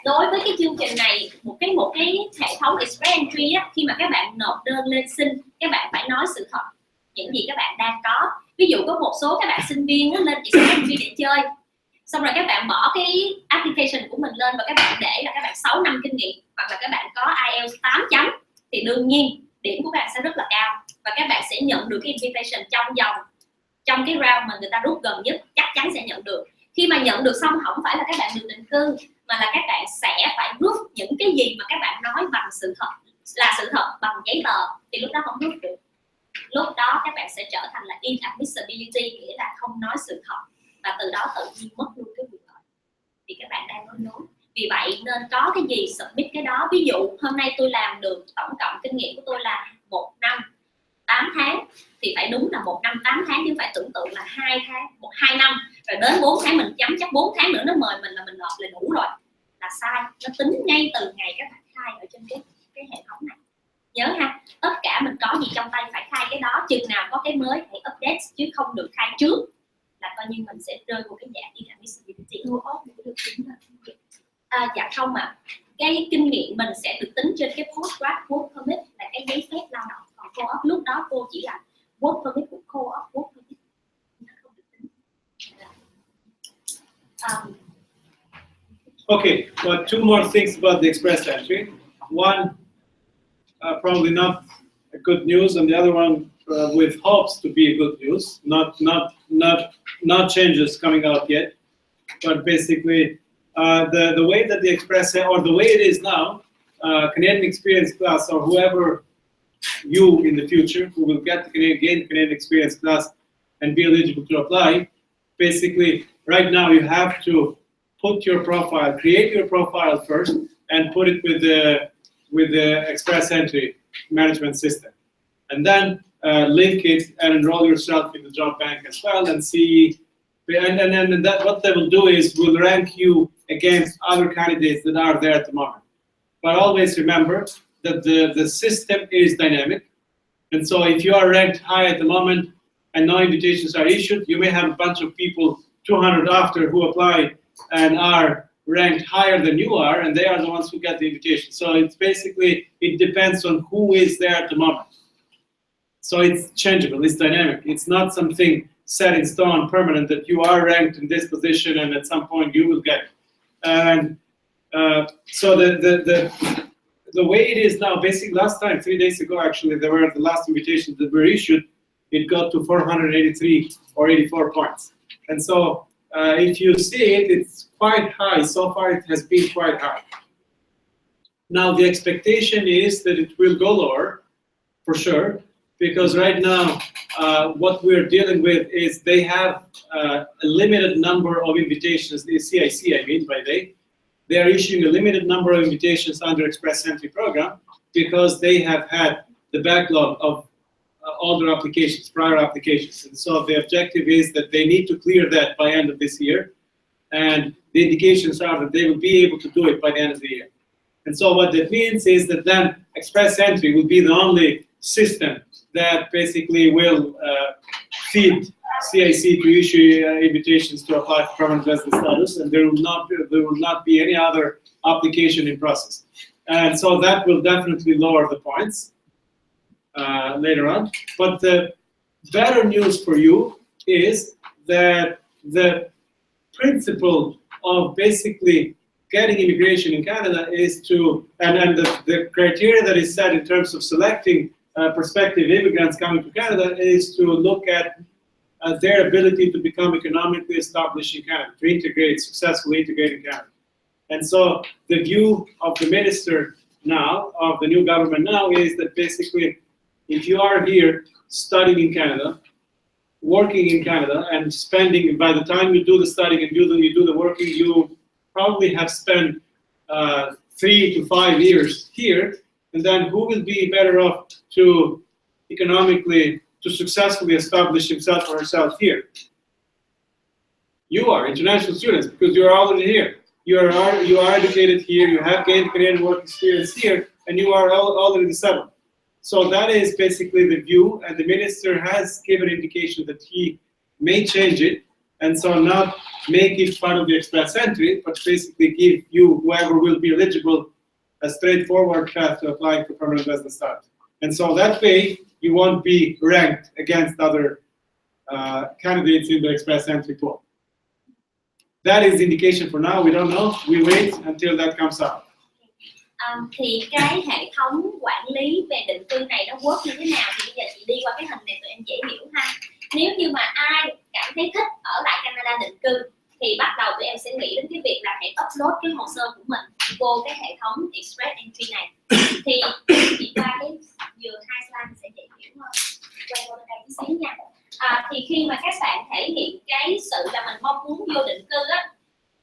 Đối với cái chương trình này, một cái hệ thống Express Entry á, khi mà các bạn nộp đơn lên xin, các bạn phải nói sự thật những gì các bạn đang có. Ví dụ có một số các bạn sinh viên lên Express Entry để chơi, xong rồi các bạn bỏ cái application của mình lên và các bạn để là các bạn 6 năm kinh nghiệm, hoặc là các bạn có IELTS 8 chấm, thì đương nhiên điểm của các bạn sẽ rất là cao và các bạn sẽ nhận được cái invitation trong cái round mà người ta rút gần nhất, chắc chắn sẽ nhận được. Khi mà nhận được xong, không phải là các bạn được định cư, mà là các bạn sẽ phải rút những cái gì mà các bạn nói bằng sự thật, là sự thật bằng giấy tờ, thì lúc đó không rút được. Lúc đó các bạn sẽ trở thành là inadmissibility, nghĩa là không nói sự thật, và từ đó tự nhiên mất luôn cái quyền lợi vì các bạn đang nói dối. Vì vậy nên có cái gì submit cái đó. Ví dụ hôm nay tôi làm được tổng cộng kinh nghiệm của tôi là 1 năm 8 tháng, thì phải đúng là 1 năm 8 tháng, chứ không phải tưởng tượng là 2 năm rồi đến 4 tháng mình chấm, chắc 4 tháng nữa nó mời mình là mình nộp là đủ rồi, là sai. Nó tính ngay từ ngày các bạn khai ở trên cái hệ thống này. Nhớ ha, tất cả mình có gì trong tay phải khai cái đó, chừng nào có cái mới hãy update, chứ không được khai trước, là coi như mình sẽ rơi vào cái dạng inadmissibility. Dạ không ạ. Cái kinh nghiệm mình sẽ được tính trên cái postgrad work permit, là cái giấy phép lao động. Còn co-op lúc đó cô chỉ là work permit của co-op work permit, nó không được tính. Okay, but two more things about the express entry. One, probably not a good news, and the other one with hopes to be a good news. Not changes coming out yet, but basically the way that the express, or the way it is now, Canadian Experience Class, or whoever you in the future who will get the Canadian Experience Class and be eligible to apply, basically right now you have to put your profile, create your profile first, and put it with the Express Entry management system, and then link it and enroll yourself in the job bank as well, and see. And that what they will do is will rank you against other candidates that are there at the moment. But always remember that the system is dynamic, and so if you are ranked high at the moment and no invitations are issued, you may have a bunch of people 200 after who apply and are ranked higher than you are, and they are the ones who get the invitation. So it's basically, it depends on who is there at the moment. So it's changeable, it's dynamic. It's not something set in stone, permanent, that you are ranked in this position and at some point you will get it. And so the way it is now, basically last time, 3 days ago actually, there were the last invitations that were issued, it got to 483 or 84 points. And so if you see it, it's quite high. So far, it has been quite high. Now, the expectation is that it will go lower, for sure, because right now, what we're dealing with is they have a limited number of invitations, the CIC, I mean, by they are issuing a limited number of invitations under Express Entry program because they have had the backlog of older applications, prior applications. And so the objective is that they need to clear that by end of this year. And the indications are that they will be able to do it by the end of the year. And so what that means is that then Express Entry will be the only system that basically will feed CIC to issue invitations to apply for permanent resident status, and there will not be any other application in process. And so that will definitely lower the points later on. But the better news for you is that the principle of basically getting immigration in Canada is to, and the criteria that is set in terms of selecting prospective immigrants coming to Canada is to look at their ability to become economically established in Canada, to integrate, successfully integrate in Canada. And so the view of the minister now, of the new government now, is that basically if you are here studying in Canada, working in Canada, and spending, by the time you do the studying and you do the working, you probably have spent 3 to 5 years here, and then who will be better off to economically, to successfully establish himself or herself here? You are international students, because you are already here. You are educated here, you have gained Canadian work experience here, and you are already settled. So that is basically the view, and the minister has given indication that he may change it, and so not make it part of the Express Entry, but basically give you, whoever will be eligible, a straightforward path to applying for permanent resident status. And so that way, you won't be ranked against other candidates in the Express Entry pool. That is the indication for now. We don't know. We wait until that comes out. Thì cái hệ thống quản lý về định cư này nó work như thế nào thì bây giờ chị đi qua cái hình này tụi em dễ hiểu ha. Nếu như mà ai cảm thấy thích ở lại Canada định cư thì bắt đầu tụi em sẽ nghĩ đến cái việc là hãy upload cái hồ sơ của mình vô cái hệ thống Express Entry này. Thì chị qua cái vừa 2 slide sẽ dễ hiểu hơn. Quay qua bên đây tí xíu nha. Thì khi mà các bạn thể hiện cái sự là mình mong muốn vô định cư á,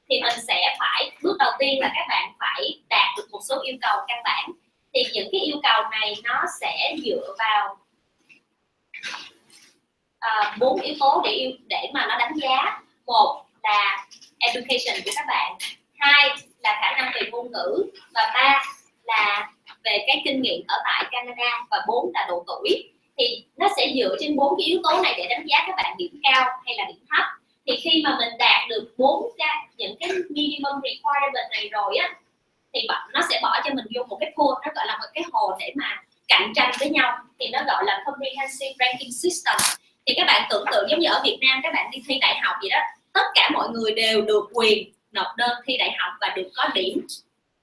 thì mình sẽ phải, bước đầu tiên là các bạn phải đạt được một số yêu cầu căn bản. Thì những cái yêu cầu này nó sẽ dựa vào 4 yếu tố để mà nó đánh giá. Một là education của các bạn, 2 là khả năng về ngôn ngữ, và 3 là về cái kinh nghiệm ở tại Canada, và 4 là độ tuổi. Thì nó sẽ dựa trên 4 cái yếu tố này để đánh giá các bạn điểm cao hay là điểm thấp. Thì khi mà mình đạt được 4 những cái minimum requirement này rồi á, thì nó sẽ bỏ cho mình vô một cái pool, nó gọi là một cái hồ để mà cạnh tranh với nhau, thì nó gọi là comprehensive ranking system. Thì các bạn tưởng tượng giống như ở Việt Nam các bạn đi thi đại học vậy đó, tất cả mọi người đều được quyền nộp đơn thi đại học và được có điểm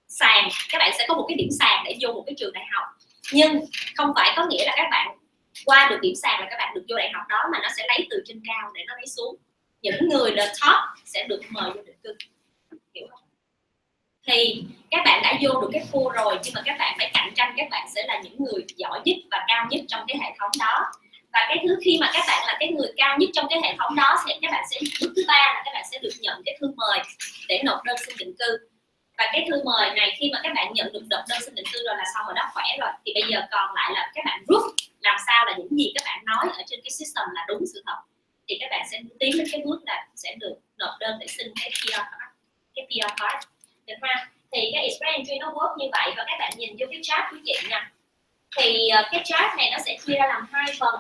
sàn, các bạn sẽ có một cái điểm sàn để vô một cái trường đại học. Nhưng không phải có nghĩa là các bạn qua được điểm sàn là các bạn được vô đại học đó, mà nó sẽ lấy từ trên cao để nó lấy xuống. Những người the top sẽ được mời vô định cư, hiểu không? Thì các bạn đã vô được cái pool rồi, nhưng mà các bạn phải cạnh tranh, các bạn sẽ là những người giỏi nhất và cao nhất trong cái hệ thống đó. Và cái thứ khi mà các bạn là cái người cao nhất trong cái hệ thống đó, thì các bạn sẽ, bước thứ 3 là các bạn sẽ được nhận cái thư mời để nộp đơn xin định cư. Và cái thư mời này khi mà các bạn nhận được nộp đơn xin định cư rồi là xong rồi đó, khỏe rồi. Thì bây giờ còn lại là các bạn rút làm sao là những gì các bạn nói ở trên cái system là đúng sự thật. Thì các bạn sẽ tiến đến cái bước là sẽ được nộp đơn để xin cái PR card, được ha? Thì cái Express Entry nó work như vậy, và các bạn nhìn vô cái chart của chị nha. Thì cái chart này nó sẽ chia ra làm 2 phần.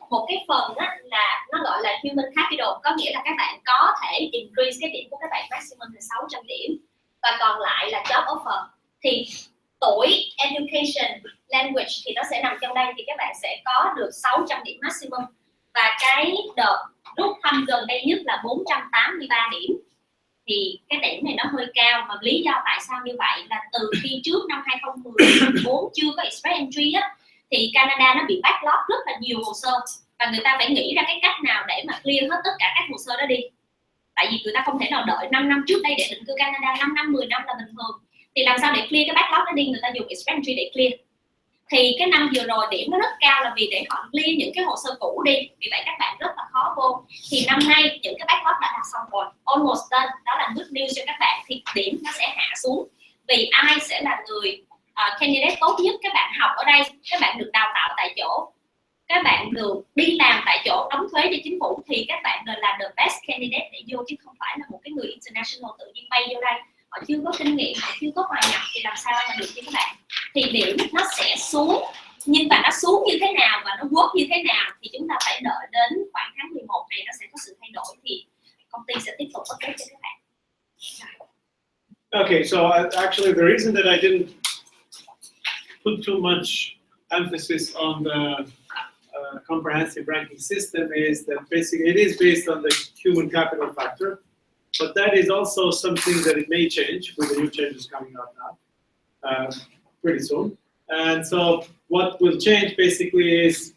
Một cái phần đó là nó gọi là human capital, có nghĩa là các bạn có thể increase cái điểm của các bạn maximum là 600 điểm, và còn lại là job offer. Thì tuổi, education, language thì nó sẽ nằm trong đây, thì các bạn sẽ có được 600 điểm maximum. Và cái đợt rút thăm gần đây nhất là 483 điểm. Thì cái điểm này nó hơi cao, mà lý do tại sao như vậy là từ khi trước năm 2014 chưa có Express Entry á, thì Canada nó bị backlog rất là nhiều hồ sơ, và người ta phải nghĩ ra cái cách nào để mà clear hết tất cả các hồ sơ đó đi. tại vì người ta không thể nào đợi 5 năm trước đây để định cư Canada, 5 năm, 10 năm là bình thường. Thì làm sao để clear cái backlog đó đi, người ta dùng express entry để clear. Thì cái năm vừa rồi điểm nó rất cao là vì để họ clear những cái hồ sơ cũ đi, vì vậy các bạn rất là khó vô. Thì năm nay những cái backlog đã đạt xong rồi, almost done, đó là good news cho các bạn, thì điểm nó sẽ hạ xuống. Vì ai sẽ là người candidate tốt nhất? Các bạn học ở đây, các bạn được đào tạo tại chỗ, các bạn được đi làm tại chỗ, đóng thuế cho chính phủ, thì các bạn đều là the best candidate để vô, chứ không phải là một cái người international tự nhiên bay vô đây, họ chưa có kinh nghiệm, họ chưa có hòa nhập, thì làm sao mà được cho các bạn. Thì điểm nó sẽ xuống, nhưng mà nó xuống như thế nào và nó work như thế nào thì chúng ta phải đợi đến khoảng tháng 11 này nó sẽ có sự thay đổi, thì công ty sẽ tiếp tục update cho các bạn. Okay, so actually the reason that I didn't put too much emphasis on the comprehensive ranking system is that basically it is based on the human capital factor, but that is also something that it may change with the new changes coming out now pretty soon. And so what will change basically is,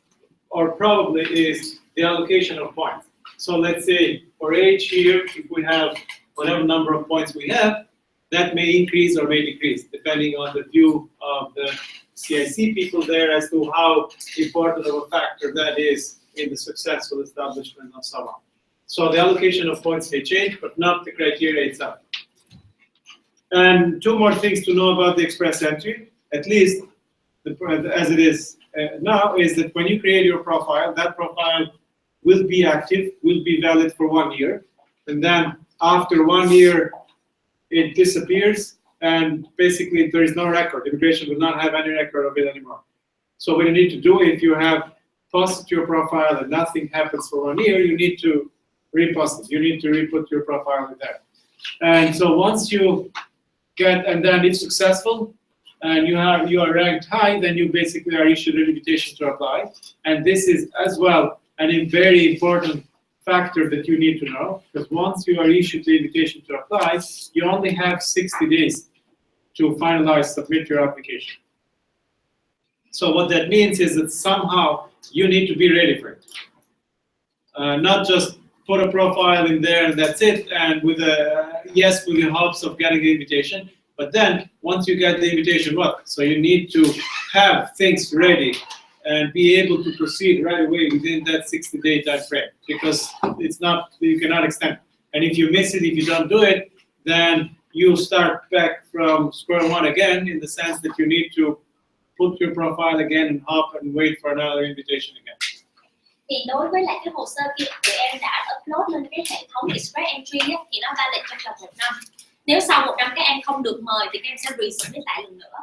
or probably is, the allocation of points. So let's say for age here, if we have whatever number of points we have, that may increase or may decrease depending on the view of the CIC people there as to how important of a factor that is in the successful establishment of so on. So the allocation of points may change, but not the criteria itself. And two more things to know about the express entry, at least as it is now, is that when you create your profile, that profile will be active, will be valid for 1 year, and then after 1 year, it disappears, and basically there is no record. Immigration will not have any record of it anymore. So what you need to do, if you have posted your profile and nothing happens for 1 year, you need to repost it. You need to re-put your profile in there. And so once you get, and then if successful, and you are ranked high, then you basically are issued an invitation to apply. And this is as well a very important factor that you need to know, because once you are issued the invitation to apply, you only have 60 days to finalize, submit your application. So what that means is that somehow you need to be ready for it. Not just put a profile in there and that's it, and with a yes, with the hopes of getting the invitation. But then once you get the invitation, what? So you need to have things ready and be able to proceed right away within that 60-day time frame, because it's not, you cannot extend. And if you miss it, if you don't do it, then you start back from square one again, in the sense that you need to put your profile again and hop and wait for another invitation again. Thì đối với lại cái hồ sơ kia tụi em đã upload lên cái hệ thống Express Entry á, thì nó valid trong vòng 1 năm. Nếu sau 1 năm các em không được mời thì các em sẽ resubmit lại lần nữa.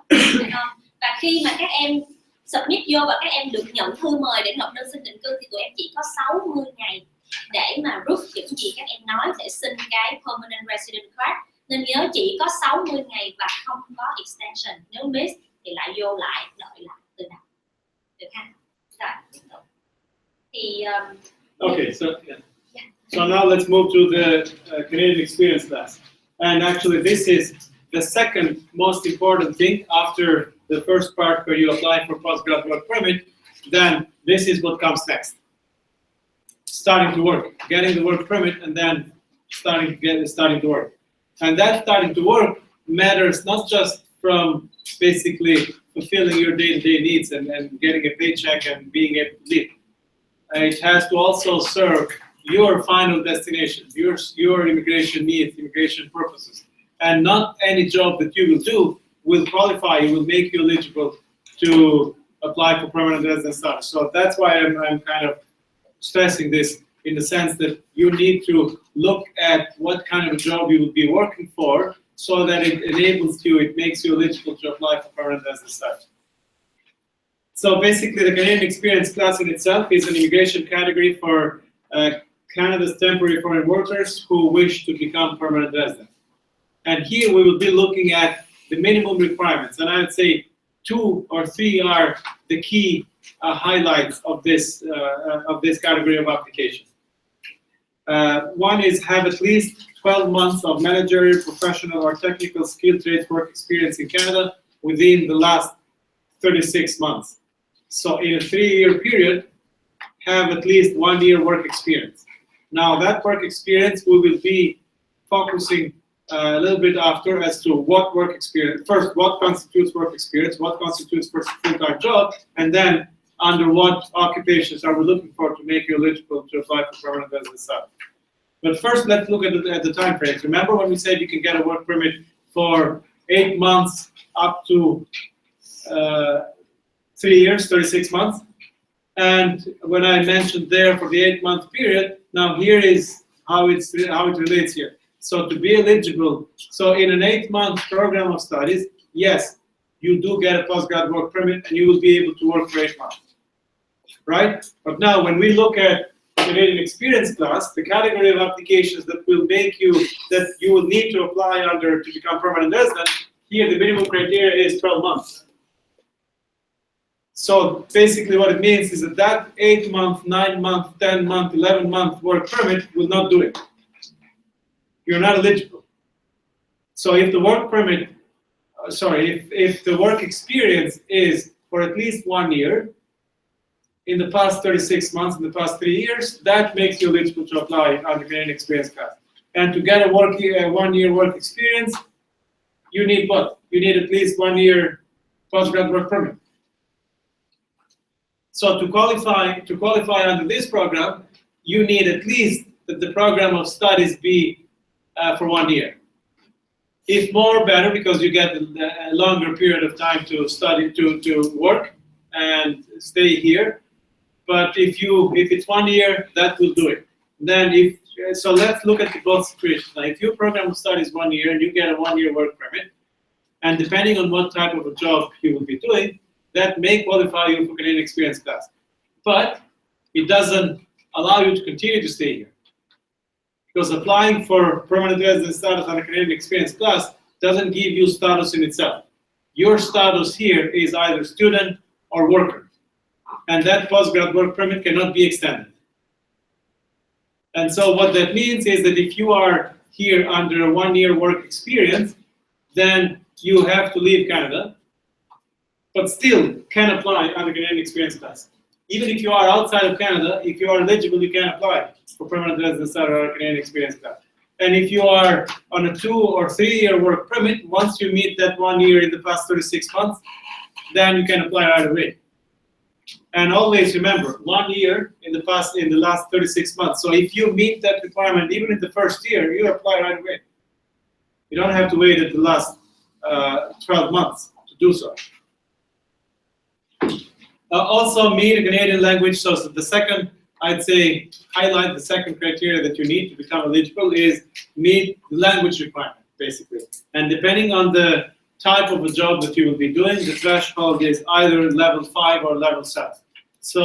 Và khi mà các em submit vô và các em được nhận thư mời để nộp đơn xin định cư thì tụi em chỉ có 60 ngày để mà rút những gì các em nói để xin cái Permanent Resident Card. Nên nhớ chỉ có 60 ngày và không có extension. Nếu miss thì lại vô lại, đợi lại từ đầu. Được ha? Rồi, tiếp tục. Thì okay, so yeah. So now let's move to the Canadian Experience class. And actually this is the second most important thing after the first part where you apply for postgrad work permit. Then this is what comes next. Starting to work, getting the work permit, and then starting to work. And that starting to work matters not just from basically fulfilling your day-to-day needs and getting a paycheck and being able to live. It has to also serve your final destination, your immigration needs, immigration purposes. And not any job that you will do will qualify you, will make you eligible to apply for permanent residence status. So that's why I'm kind of stressing this, in the sense that you need to look at what kind of a job you will be working for, so that it enables you, it makes you eligible to apply for permanent residence status. So basically, the Canadian Experience class in itself is an immigration category for Canada's temporary foreign workers who wish to become permanent residents. And here we will be looking at the minimum requirements, and I would say 2 or 3 are the key highlights of this category of application. One is have at least 12 months of managerial, professional, or technical skilled trades work experience in Canada within the last 36 months. So in a 3-year period, have at least 1 year work experience. Now that work experience we will be focusing a little bit after as to what work experience, first what constitutes work experience, what constitutes first full-time job, and then under what occupations are we looking for to make you eligible to apply for permanent residence status. But first let's look at the time frames. Remember when we said you can get a work permit for 8 months up to 3 years, 36 months? And when I mentioned there for the 8-month period, now here is how it relates here. So to be eligible, so in an 8-month program of studies, yes, you do get a postgrad work permit and you will be able to work for 8 months, right? But now when we look at Canadian experience class, the category of applications that will make you, that you will need to apply under to become permanent resident, here the minimum criteria is 12 months. So basically what it means is that 8-month, 9-month, 10-month, 11-month work permit will not do it. You're not eligible. So if the work permit, if the work experience is for at least 1 year, in the past 36 months, in the past 3 years, that makes you eligible to apply under Canadian experience class. And to get a 1 year work experience, you need what? You need at least 1 year postgrad work permit. So to qualify under this program, you need at least that the program of studies be for 1 year. If more, better, because you get a longer period of time to study, to work and stay here. But if it's 1 year, that will do it. Then so let's look at both situations. Now, if your program of studies 1 year and you get a 1 year work permit, and depending on what type of a job you will be doing, that may qualify you for Canadian experience class. But it doesn't allow you to continue to stay here. Because applying for permanent residence status on a Canadian experience class doesn't give you status in itself. Your status here is either student or worker. And that postgrad work permit cannot be extended. And so what that means is that if you are here under a 1 year work experience, then you have to leave Canada, but still can apply under Canadian experience class. Even if you are outside of Canada, if you are eligible, you can apply for permanent residence status or Canadian experience class. And if you are on a 2 or 3 year work permit, once you meet that 1 year in the past 36 months, then you can apply right away. And always remember, 1 year in the last 36 months. So if you meet that requirement, even in the first year, you apply right away. You don't have to wait at the last 12 months to do so. Also, meet a Canadian language. So the second, I'd say, highlight the second criteria that you need to become eligible is meet the language requirement, basically. And depending on the type of a job that you will be doing, the threshold is either level 5 or level 7. So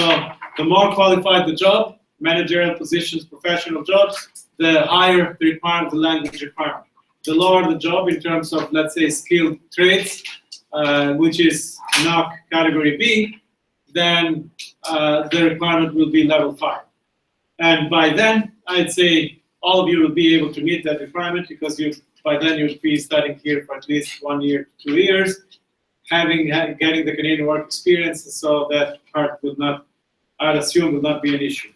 the more qualified the job, managerial positions, professional jobs, the higher the requirement, the language requirement. The lower the job in terms of, let's say, skilled trades, which is NOC category B, then the requirement will be level 5. And by then, I'd say all of you will be able to meet that requirement because by then you'll be studying here for at least 1 year to 2 years, getting the Canadian work experience, so that part will not, I'd assume, will not be an issue.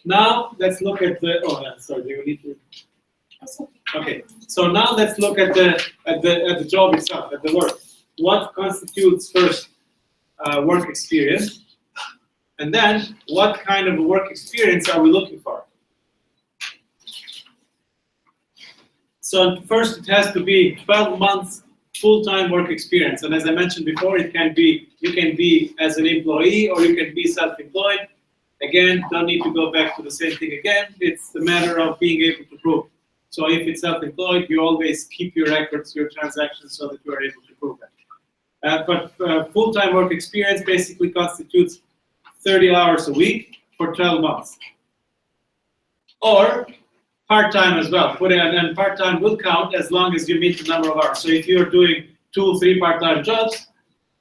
Now let's look at the. Oh, yeah, sorry. Do you need to? Okay. So now let's look at the job itself, at the work. What constitutes first work experience, and then what kind of a work experience are we looking for? So first, it has to be 12 months full-time work experience, and as I mentioned before, you can be as an employee or you can be self-employed. Again, don't need to go back to the same thing again. It's a matter of being able to prove. So if it's self-employed, you always keep your records, your transactions, so that you are able to prove that. But full-time work experience basically constitutes 30 hours a week for 12 months. Or part-time as well. And part-time will count as long as you meet the number of hours. So if you're doing 2 or 3 part-time jobs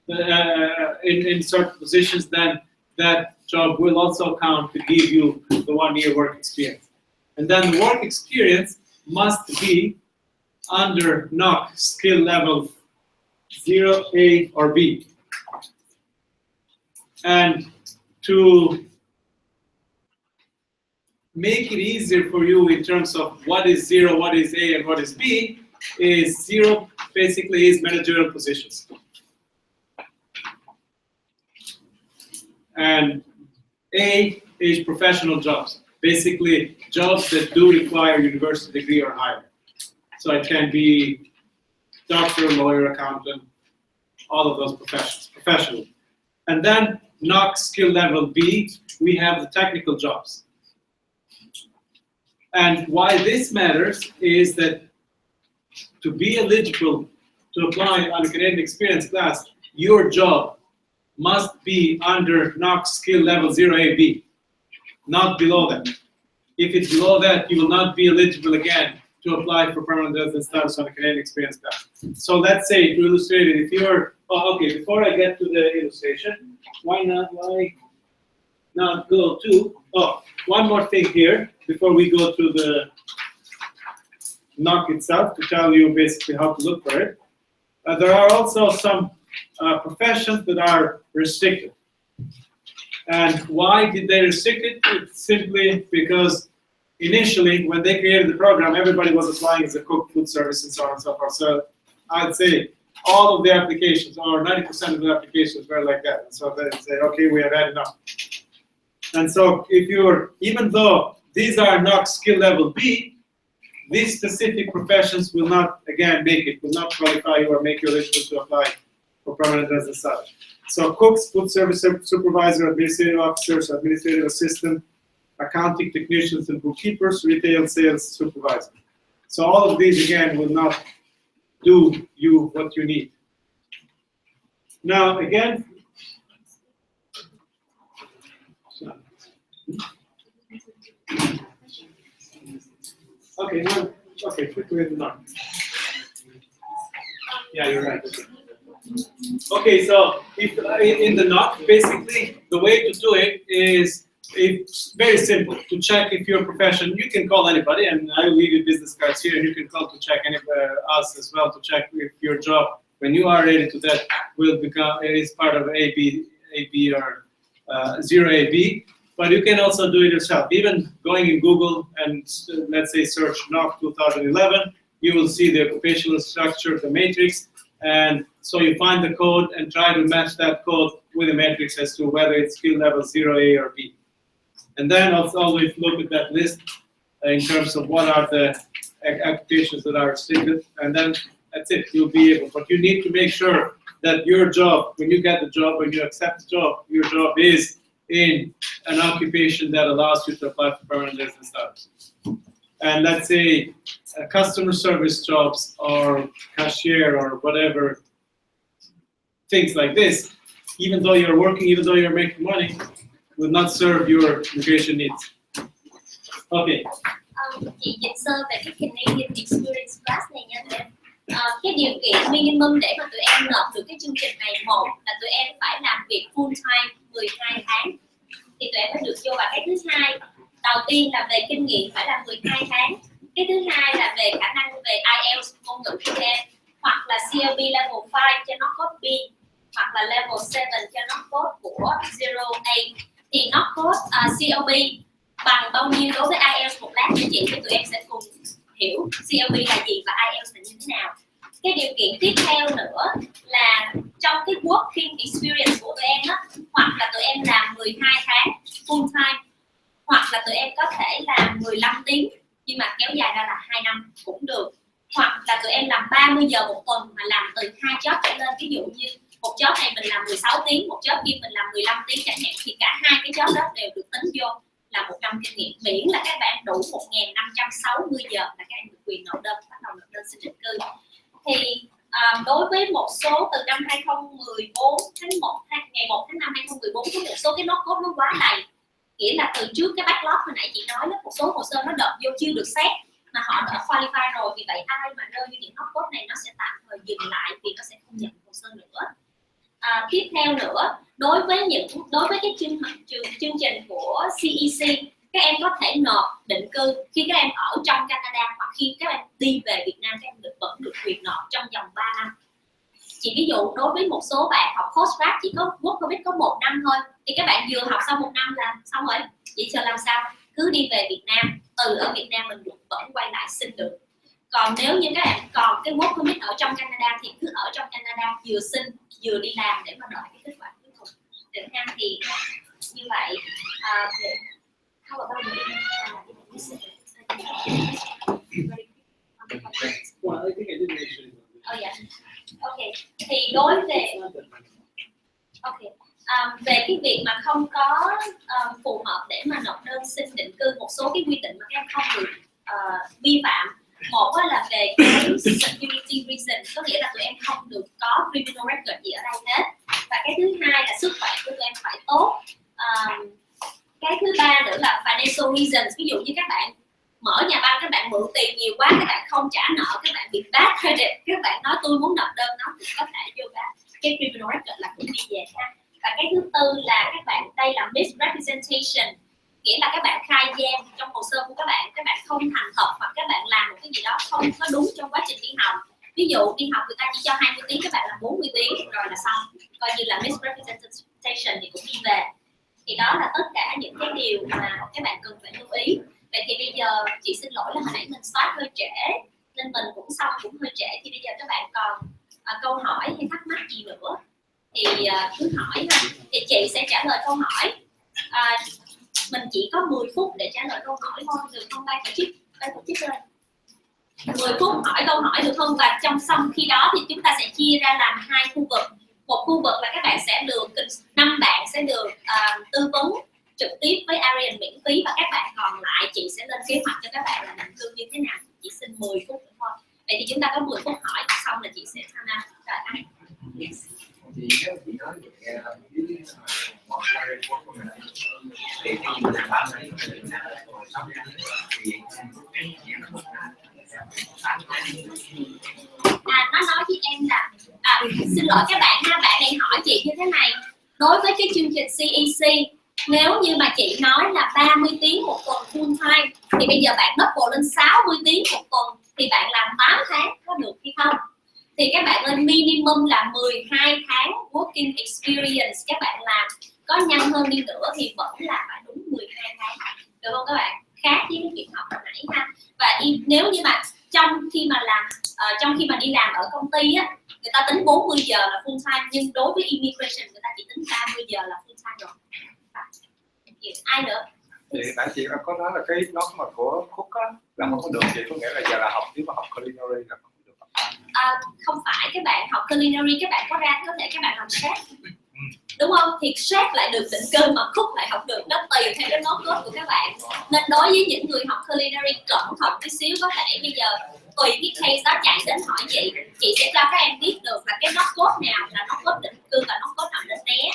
in certain positions, then that job will also count to give you the 1 year work experience. And then the work experience must be under NOC skill level 0, A, or B. And to make it easier for you in terms of what is zero, what is A, and what is B, is zero basically is managerial positions. And A is professional jobs, basically jobs that do require university degree or higher. So it can be doctor, lawyer, accountant, all of those professions, professional. And then NOC skill level B, we have the technical jobs. And why this matters is that to be eligible to apply on a Canadian Experience class, your job must be under NOC skill level 0AB, not below that. If it's below that, you will not be eligible again to apply for permanent resident status on a Canadian Experience class. So let's say, to illustrate it, if you're, okay, before I get to the illustration, why not go to, one more thing here, before we go to the NOC itself, to tell you basically how to look for it. There are also some professions that are restricted. And why did they restrict it? It's simply because initially, when they created the program, everybody was applying as a cook, food service, and so on and so forth. So I'd say all of the applications, or 90% of the applications, were like that. And so they said, okay, we have had enough. And so if you're, even though these are NOC skill level B, these specific professions will not, again, make it, will not qualify you or make you eligible to apply for permanent resident status. So cooks, food service supervisor, administrative officers, administrative assistant, accounting technicians and bookkeepers, retail sales supervisor. So all of these, again, will not do you what you need. Now, again, okay, quickly with the NOC. Yeah, you're right. Okay, so if in the NOC, basically, the way to do it is it's very simple. To check if your profession, you can call anybody, and I will leave you business cards here, and you can call to check us as well, to check if your job, when you are ready to that, will become is part of AB or 0AB. But you can also do it yourself. Even going in Google and let's say search NOC 2011, you will see the occupational structure, the matrix, and so you find the code and try to match that code with a matrix as to whether it's skill level 0A or B. And then also always look at that list in terms of what are the occupations that are restricted, and then that's it, you'll be able. But you need to make sure that your job, when you get the job, when you accept the job, your job is in an occupation that allows you to apply for permanent resident status. And let's say customer service jobs or cashier or whatever, things like this, even though you're working, even though you're making money, will not serve your immigration needs. Okay. Chị dịch sơ về cái Canadian Experience Class này nha tụi em. Cái điều kiện minimum để mà tụi em nộp được cái chương trình này, một là tụi em phải làm việc full time 12 tháng thì tụi em mới được vô. Và cái thứ hai, đầu tiên là về kinh nghiệm phải là 12 tháng. Cái thứ hai là về khả năng về IELTS ngôn ngữ của tụi em, hoặc là CLB level 5 cho nó code B, hoặc là level 7 cho nó code của 0A. Thì nó code CLB bằng bao nhiêu đối với IELTS một lát cho chị, thì tụi em sẽ cùng hiểu CLB là gì và IELTS là như thế nào. Cái điều kiện tiếp theo nữa là trong cái working experience của tụi em đó, hoặc là tụi em làm 12 tháng full time, hoặc là tụi em có thể làm 15 tiếng nhưng mà kéo dài ra là 2 năm cũng được, hoặc là tụi em làm 30 giờ một tuần mà làm từ 2 job trở lên. Ví dụ như một job này mình làm 16 tiếng, một job kia mình làm 15 tiếng chẳng hạn, thì cả hai cái job đó đều được tính vô là 100 kinh nghiệm, miễn là các bạn đủ 1.560 giờ là các em được quyền nộp đơn, bắt đầu nộp đơn xin định cư. Thì đối với một số từ năm 2014 ngày 1 tháng 5 2014 có một số cái nốt code nó quá đầy, nghĩa là từ trước cái backlog hồi nãy chị nói, một số hồ sơ nó đợt vô chưa được xét mà họ đã qualify rồi, vì vậy ai mà rơi như những nốt code này nó sẽ tạm thời dừng lại vì nó sẽ không nhận hồ sơ nữa. Tiếp theo nữa, đối với cái chương trình của CEC, các em có thể nộp định cư khi các em ở trong Canada, hoặc khi các em đi về Việt Nam, các em vẫn được quyền nộp trong vòng 3 năm. Chỉ ví dụ đối với một số bạn học postgrad chỉ có work permit có 1 năm thôi, thì các bạn vừa học xong 1 năm là xong rồi, vậy giờ làm sao? cứ đi về Việt Nam, ở Việt Nam mình vẫn quay lại xin được. Còn nếu như các bạn còn cái work permit ở trong Canada thì cứ ở trong Canada vừa xin vừa đi làm để mà đợi cái kết quả cuối cùng được ha. Thì như vậy how about Well, I think I did mention it. Oh yeah. Okay. Thì đối về về cái việc mà không có phù hợp để mà nộp đơn xin định cư, một số cái quy định mà các em không được vi phạm. Một là về cái security reason, có nghĩa là tụi em không được có criminal record gì ở đây hết. Và cái thứ hai là sức khỏe của tụi em phải tốt. Cái thứ ba nữa là financial reasons, ví dụ như các bạn mở nhà băng, các bạn mượn tiền nhiều quá, các bạn không trả nợ, các bạn bị bad credit, các bạn nói tôi muốn nộp đơn nó thì có thể vô cái criminal record là cũng đi về ha. Và cái thứ tư là các bạn, đây là misrepresentation, nghĩa là các bạn khai gian trong hồ sơ của các bạn không thành thật, hoặc các bạn làm một cái gì đó không có đúng trong quá trình đi học. Ví dụ đi học người ta chỉ cho 20 tiếng, các bạn làm 40 tiếng rồi là xong, coi như là misrepresentation thì cũng đi về. Thì đó là tất cả những cái điều mà các bạn cần phải lưu ý. Vậy thì bây giờ chị xin lỗi là hồi nãy mình start hơi trễ nên mình cũng xong cũng hơi trễ, thì bây giờ các bạn còn câu hỏi hay thắc mắc gì nữa thì cứ hỏi ha. Thì chị sẽ trả lời câu hỏi. Mình chỉ có 10 phút để trả lời câu hỏi thôi, được không ban tổ chức lên 10 phút hỏi câu hỏi được không? Và trong xong khi đó thì chúng ta sẽ chia ra làm hai khu vực. Một khu vực là các bạn sẽ được 5 bạn sẽ được tư vấn trực tiếp với Arian miễn phí, và các bạn còn lại chị sẽ lên kế hoạch cho các bạn là định cư như thế nào. Chỉ xin 10 phút nữa thôi. Vậy thì chúng ta có 10 phút hỏi, xong là chị sẽ tham gia. Rồi anh. Yes. Thì nếu chị nói về một cái quốc của mình thì khi mình làm này rồi xong thì nó nói với em là xin lỗi các bạn ha, bạn này hỏi chị như thế này: đối với cái chương trình CEC, nếu như mà chị nói là 30 tiếng một tuần full time thì bây giờ bạn double lên 60 tiếng một tuần thì bạn làm 8 tháng có được hay không? Thì các bạn lên minimum là 12 tháng working experience các bạn làm, có nhanh hơn đi nữa thì vẫn là phải đúng 12 tháng, được không các bạn? Khác với cái chuyện học hồi nãy ha. Và nếu như mà trong khi mà đi làm ở công ty á, người ta tính 40 giờ là full time, nhưng đối với immigration người ta chỉ tính 30 giờ là full time rồi. Ai nữa? Thì nãy chị có nói là cái nó mà của Khúc á là không có được, vậy có nghĩa là giờ là học, nếu mà học culinary là không được. Không phải, các bạn học culinary các bạn có thể các bạn làm chef, đúng không? Thì chef lại được định cư mà Khúc lại học được, nó tùy theo cái nốt cốt của các bạn. Nên đối với những người học culinary cẩn thận tí xíu, có thể bây giờ tùy cái case đó chạy đến hỏi chị sẽ cho các em biết được là cái nốt cốt nào là nốt cốt định cư và nốt cốt nào định né.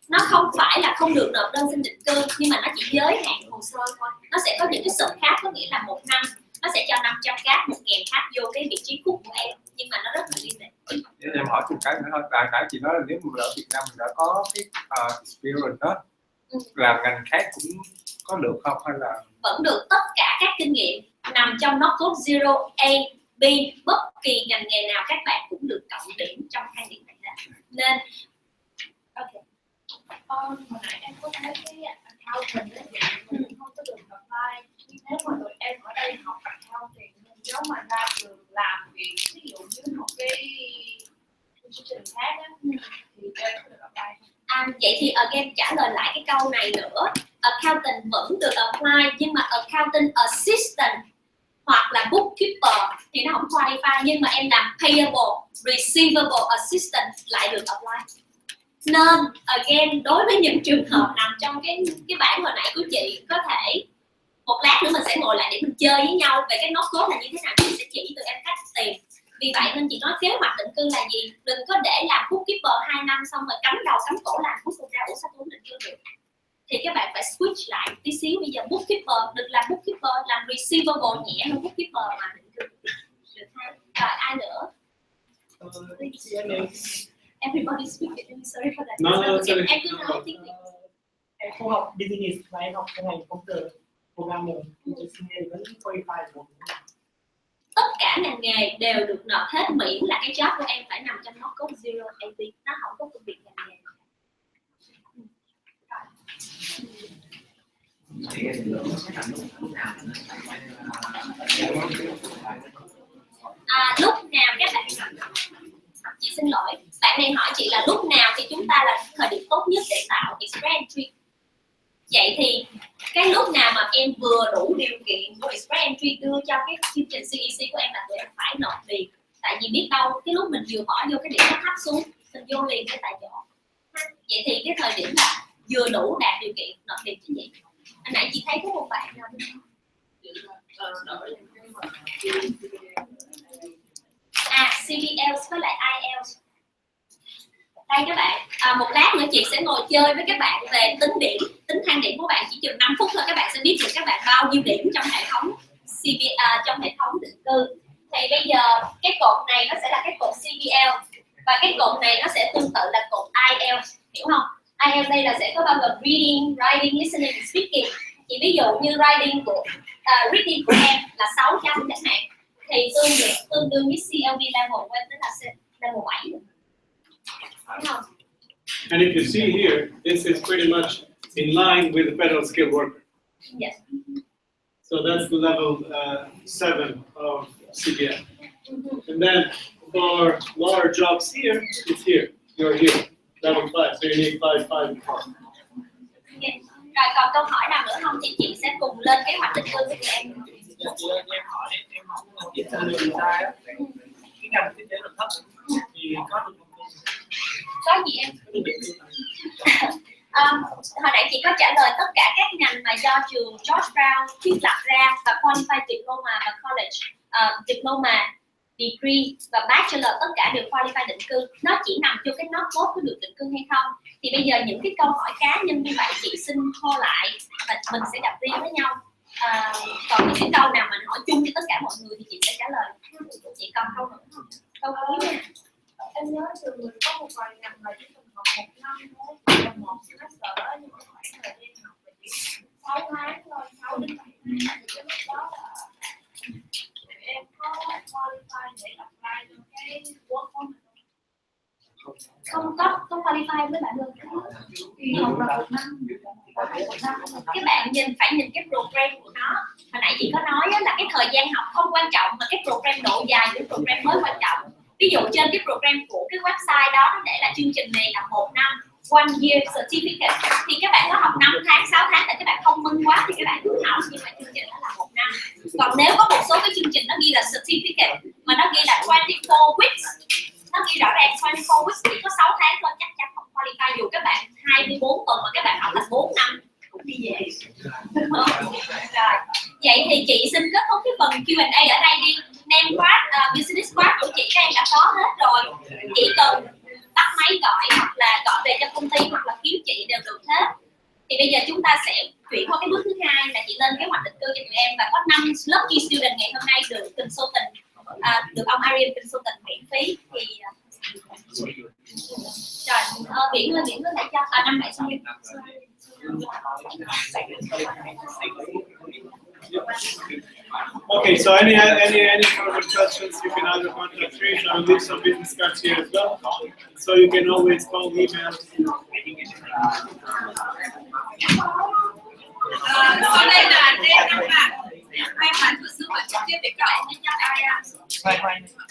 Nó không phải là không được nộp đơn xin định cư, nhưng mà nó chỉ giới hạn hồ sơ thôi. Nó sẽ có những cái sự khác, có nghĩa là 1 năm nó sẽ cho 500 cát, 1.000 cát vô cái vị trí Khúc của em, nhưng mà nó rất là liên hệ. Em hỏi một cái nữa thôi, nãy chị nói là nếu mà ở Việt Nam mình đã có cái experience đó, làm ngành khác cũng có được không, hay là vẫn được? Tất cả các kinh nghiệm nằm trong nốt code 0 A, B, bất kỳ ngành nghề nào các bạn cũng được cộng điểm trong thang điểm này đó. Nên ok. Hồi nãy em có thấy cái accounting mình không có được apply. Nếu mà tụi em ở đây học accounting, nếu mà ra trường làm việc, ví dụ như học cái chương trình khác á, thì em có được apply không? Vậy thì again trả lời lại cái câu này nữa. Accountant vẫn được apply, nhưng mà accountant assistant hoặc là bookkeeper thì nó không qualify, nhưng mà em làm payable, receivable assistant lại được apply. Nên again, đối với những trường hợp nằm trong cái bảng hồi nãy của chị, có thể một lát nữa mình sẽ ngồi lại để mình chơi với nhau về cái nốt code là như thế nào, chị sẽ chỉ tụi em cách tìm. Vì vậy nên chị nói kế hoạch định cư là gì? Đừng có để làm bookkeeper 2 năm xong rồi cắm đầu cắm cổ làm cuối cùng ra ủa sao tôi không định cư được. Thì các bạn phải switch lại tí xíu, bây giờ bookkeeper đừng làm bookkeeper, làm receivable nhẹ hơn bookkeeper mà định cư được ha. Rồi ai nữa? Everybody speak it. I'm sorry for that. No, em cứ nói tiếng Việt. Em không học business mà em học trong ngành công nghệ programming, vẫn qualify được. Tất cả ngành nghề đều được nộp hết, miễn là cái job của em phải nằm trong nốt code 0 AP, nó không có phân biệt ngành nghề. Lúc nào các bạn, chị xin lỗi, bạn này hỏi chị là lúc nào thì chúng ta là thời điểm tốt nhất để tạo express entry. Vậy thì cái lúc nào mà em vừa đủ điều kiện của express entry đưa cho cái chương trình CEC của em là tụi em phải nộp liền. Tại vì biết đâu cái lúc mình vừa bỏ vô cái điểm nó thấp xuống, mình vô liền cái tại chỗ. Vậy thì cái thời điểm là vừa đủ đạt điều kiện nộp liền chứ gì. Anh nãy chị thấy có một bạn nào CBL với lại IELTS. Đây các bạn, một lát nữa chị sẽ ngồi chơi với các bạn về tính điểm, tính thang điểm của bạn chỉ chừng 5 phút thôi, các bạn sẽ biết được các bạn bao nhiêu điểm trong hệ thống trong hệ thống định cư. Thì bây giờ cái cột này nó sẽ là cái cột CBL và cái cột này nó sẽ tương tự là cột IELTS, hiểu không? IELTS đây là sẽ có bao gồm reading, writing, listening, and speaking. Chỉ ví dụ như reading của em là 600 chẳng hạn, thì tương đương với CLB level của em, tức là level 7. And if you see here, this is pretty much in line with the federal skilled worker. Yes. So that's the level 7 of CBL. And then for lower jobs here, it's here. You're here, level 5. So you need 5, 5, and 4. Okay. Rồi còn câu hỏi nào nữa không thì chị sẽ cùng lên kế hoạch định cư với tụi em. Cái ngành kinh tế luật thấp thì có được Có gì em? Hồi nãy chị có trả lời tất cả các ngành mà do trường George Brown thiết lập ra và qualified diploma và college diploma, degree và bachelor tất cả đều qualified định cư. Nó chỉ nằm trong cái nốt cốt của được định cư hay không. Thì bây giờ những cái câu hỏi cá nhân như vậy chị xin kho lại và mình sẽ gặp riêng với nhau. Còn những cái câu nào mình hỏi chung cho tất cả mọi người thì chị sẽ trả lời. Chị còn câu nữa không? Câu cuối nha. Em nhớ trường mình có một vài ngành mà chỉ cần học 1 năm thôi, là một semester đó, nhưng mà khoảng thời gian học là chỉ 6 tháng thôi, 6 đến 7 tháng. Thì cái lúc đó là em có qualify để apply cho cái work của mình Không có qualify với bạn luôn. học là 1 năm. Các bạn phải nhìn cái program của nó. Hồi nãy chị có nói là cái thời gian học không quan trọng mà cái program độ dài của program mới quan trọng. Ví dụ trên cái program của cái website đó nó để là chương trình này là 1 năm, 1 year certificate, thì các bạn có học 5 tháng, 6 tháng tại các bạn thông minh quá thì các bạn cứ học, nhưng mà chương trình đó là 1 năm. Còn nếu có một số cái chương trình nó ghi là certificate mà nó ghi là 24 weeks, nó ghi rõ ràng 24 weeks chỉ có 6 tháng thôi, chắc chắn không qualify dù các bạn 24 tuần mà các bạn học là 4 năm cũng đi về. Rồi. Vậy thì chị xin kết thúc cái phần Q&A ở đây đi. Name quad, business quad của chị các em đã có hết rồi. Chỉ cần bắt máy gọi hoặc là gọi về cho công ty hoặc là kiếm chị đều được hết. Thì bây giờ chúng ta sẽ chuyển qua cái bước thứ hai là chị lên kế hoạch định cư cho tụi em và có 5 lucky student ngày hôm nay được consultant, được ông Ariel consultant miễn phí. Thì rồi biển lên lại cho 5 bạn xong. Okay, so any further questions, you can either contact Trish. I'll leave some business cards here as well, so you can always call, email. Sau đây là tên 5 bạn may mắn được sự trực tiếp để gọi cho ai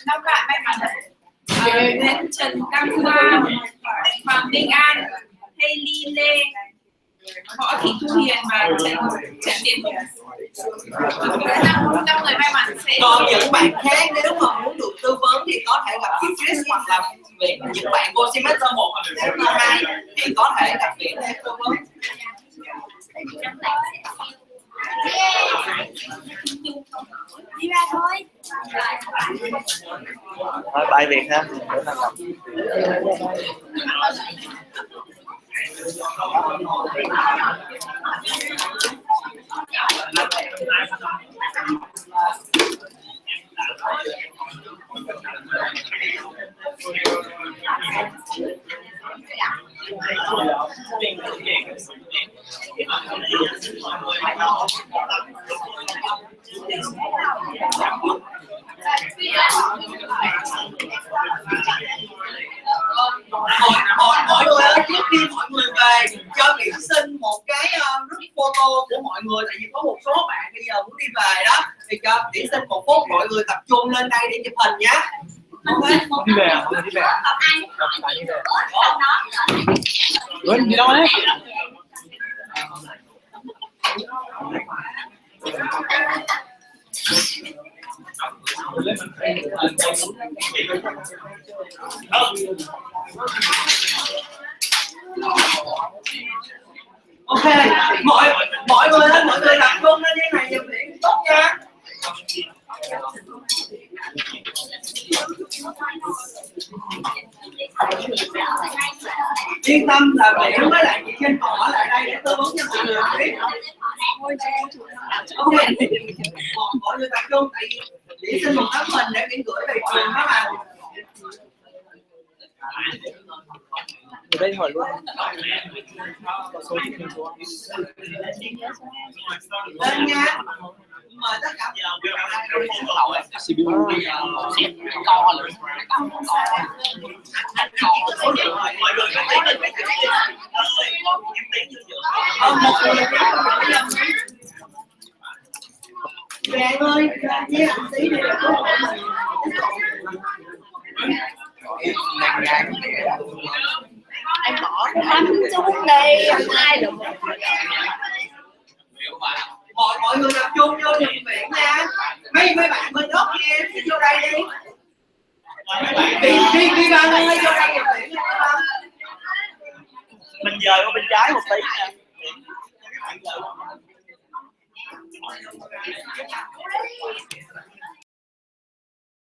5 bạn may mắn đến Trần Cam Hoa, Hoàng Minh An, Haley Lê, Võ Thị Thu Hiền và Trần Tiến Hiền. 5 người may mắn sẽ. Còn những bạn khác nếu mà muốn được tư vấn thì có thể gặp chị Chris hoặc là việc những bạn vô semester 1 hoặc semester 2 thì có thể gặp việc để tư vấn. Đi ra thôi. Thôi bye Việt ha. Mọi người ơi, trước khi mọi người về cho Nguyễn xin một cái group photo cô của mọi người, tại vì có một số bạn bây giờ muốn đi về đó, thì cho chỉ xin một phút mọi người tập trung lên đây để chụp hình nhé. Đi về à? Đi về à? Đi về. Quên đi đâu đấy? Ok, mọi người lên, mọi người tập trung lên như này nhập viện tốt nha. Yên tâm là Viễn với lại chị Trinh còn ở lại đây để tư vấn cho mọi người biết. Ok, mọi người tập trung, tại vì chị xin một tấm hình để Viễn gửi về trường đó mà. Ở đây hỏi luôn. Lên nha. Mời tất cả Vàng ơi, chia làm tí đi. Anh bỏ cái bánh xuống đi, ai được. Mọi người tập trung vô nhập viện nha. Mấy bạn bên đó kia em sẽ vô đây đi. Đi ba ơi, vô đây nhập viện nha. Mình dời qua bên trái một tí nha.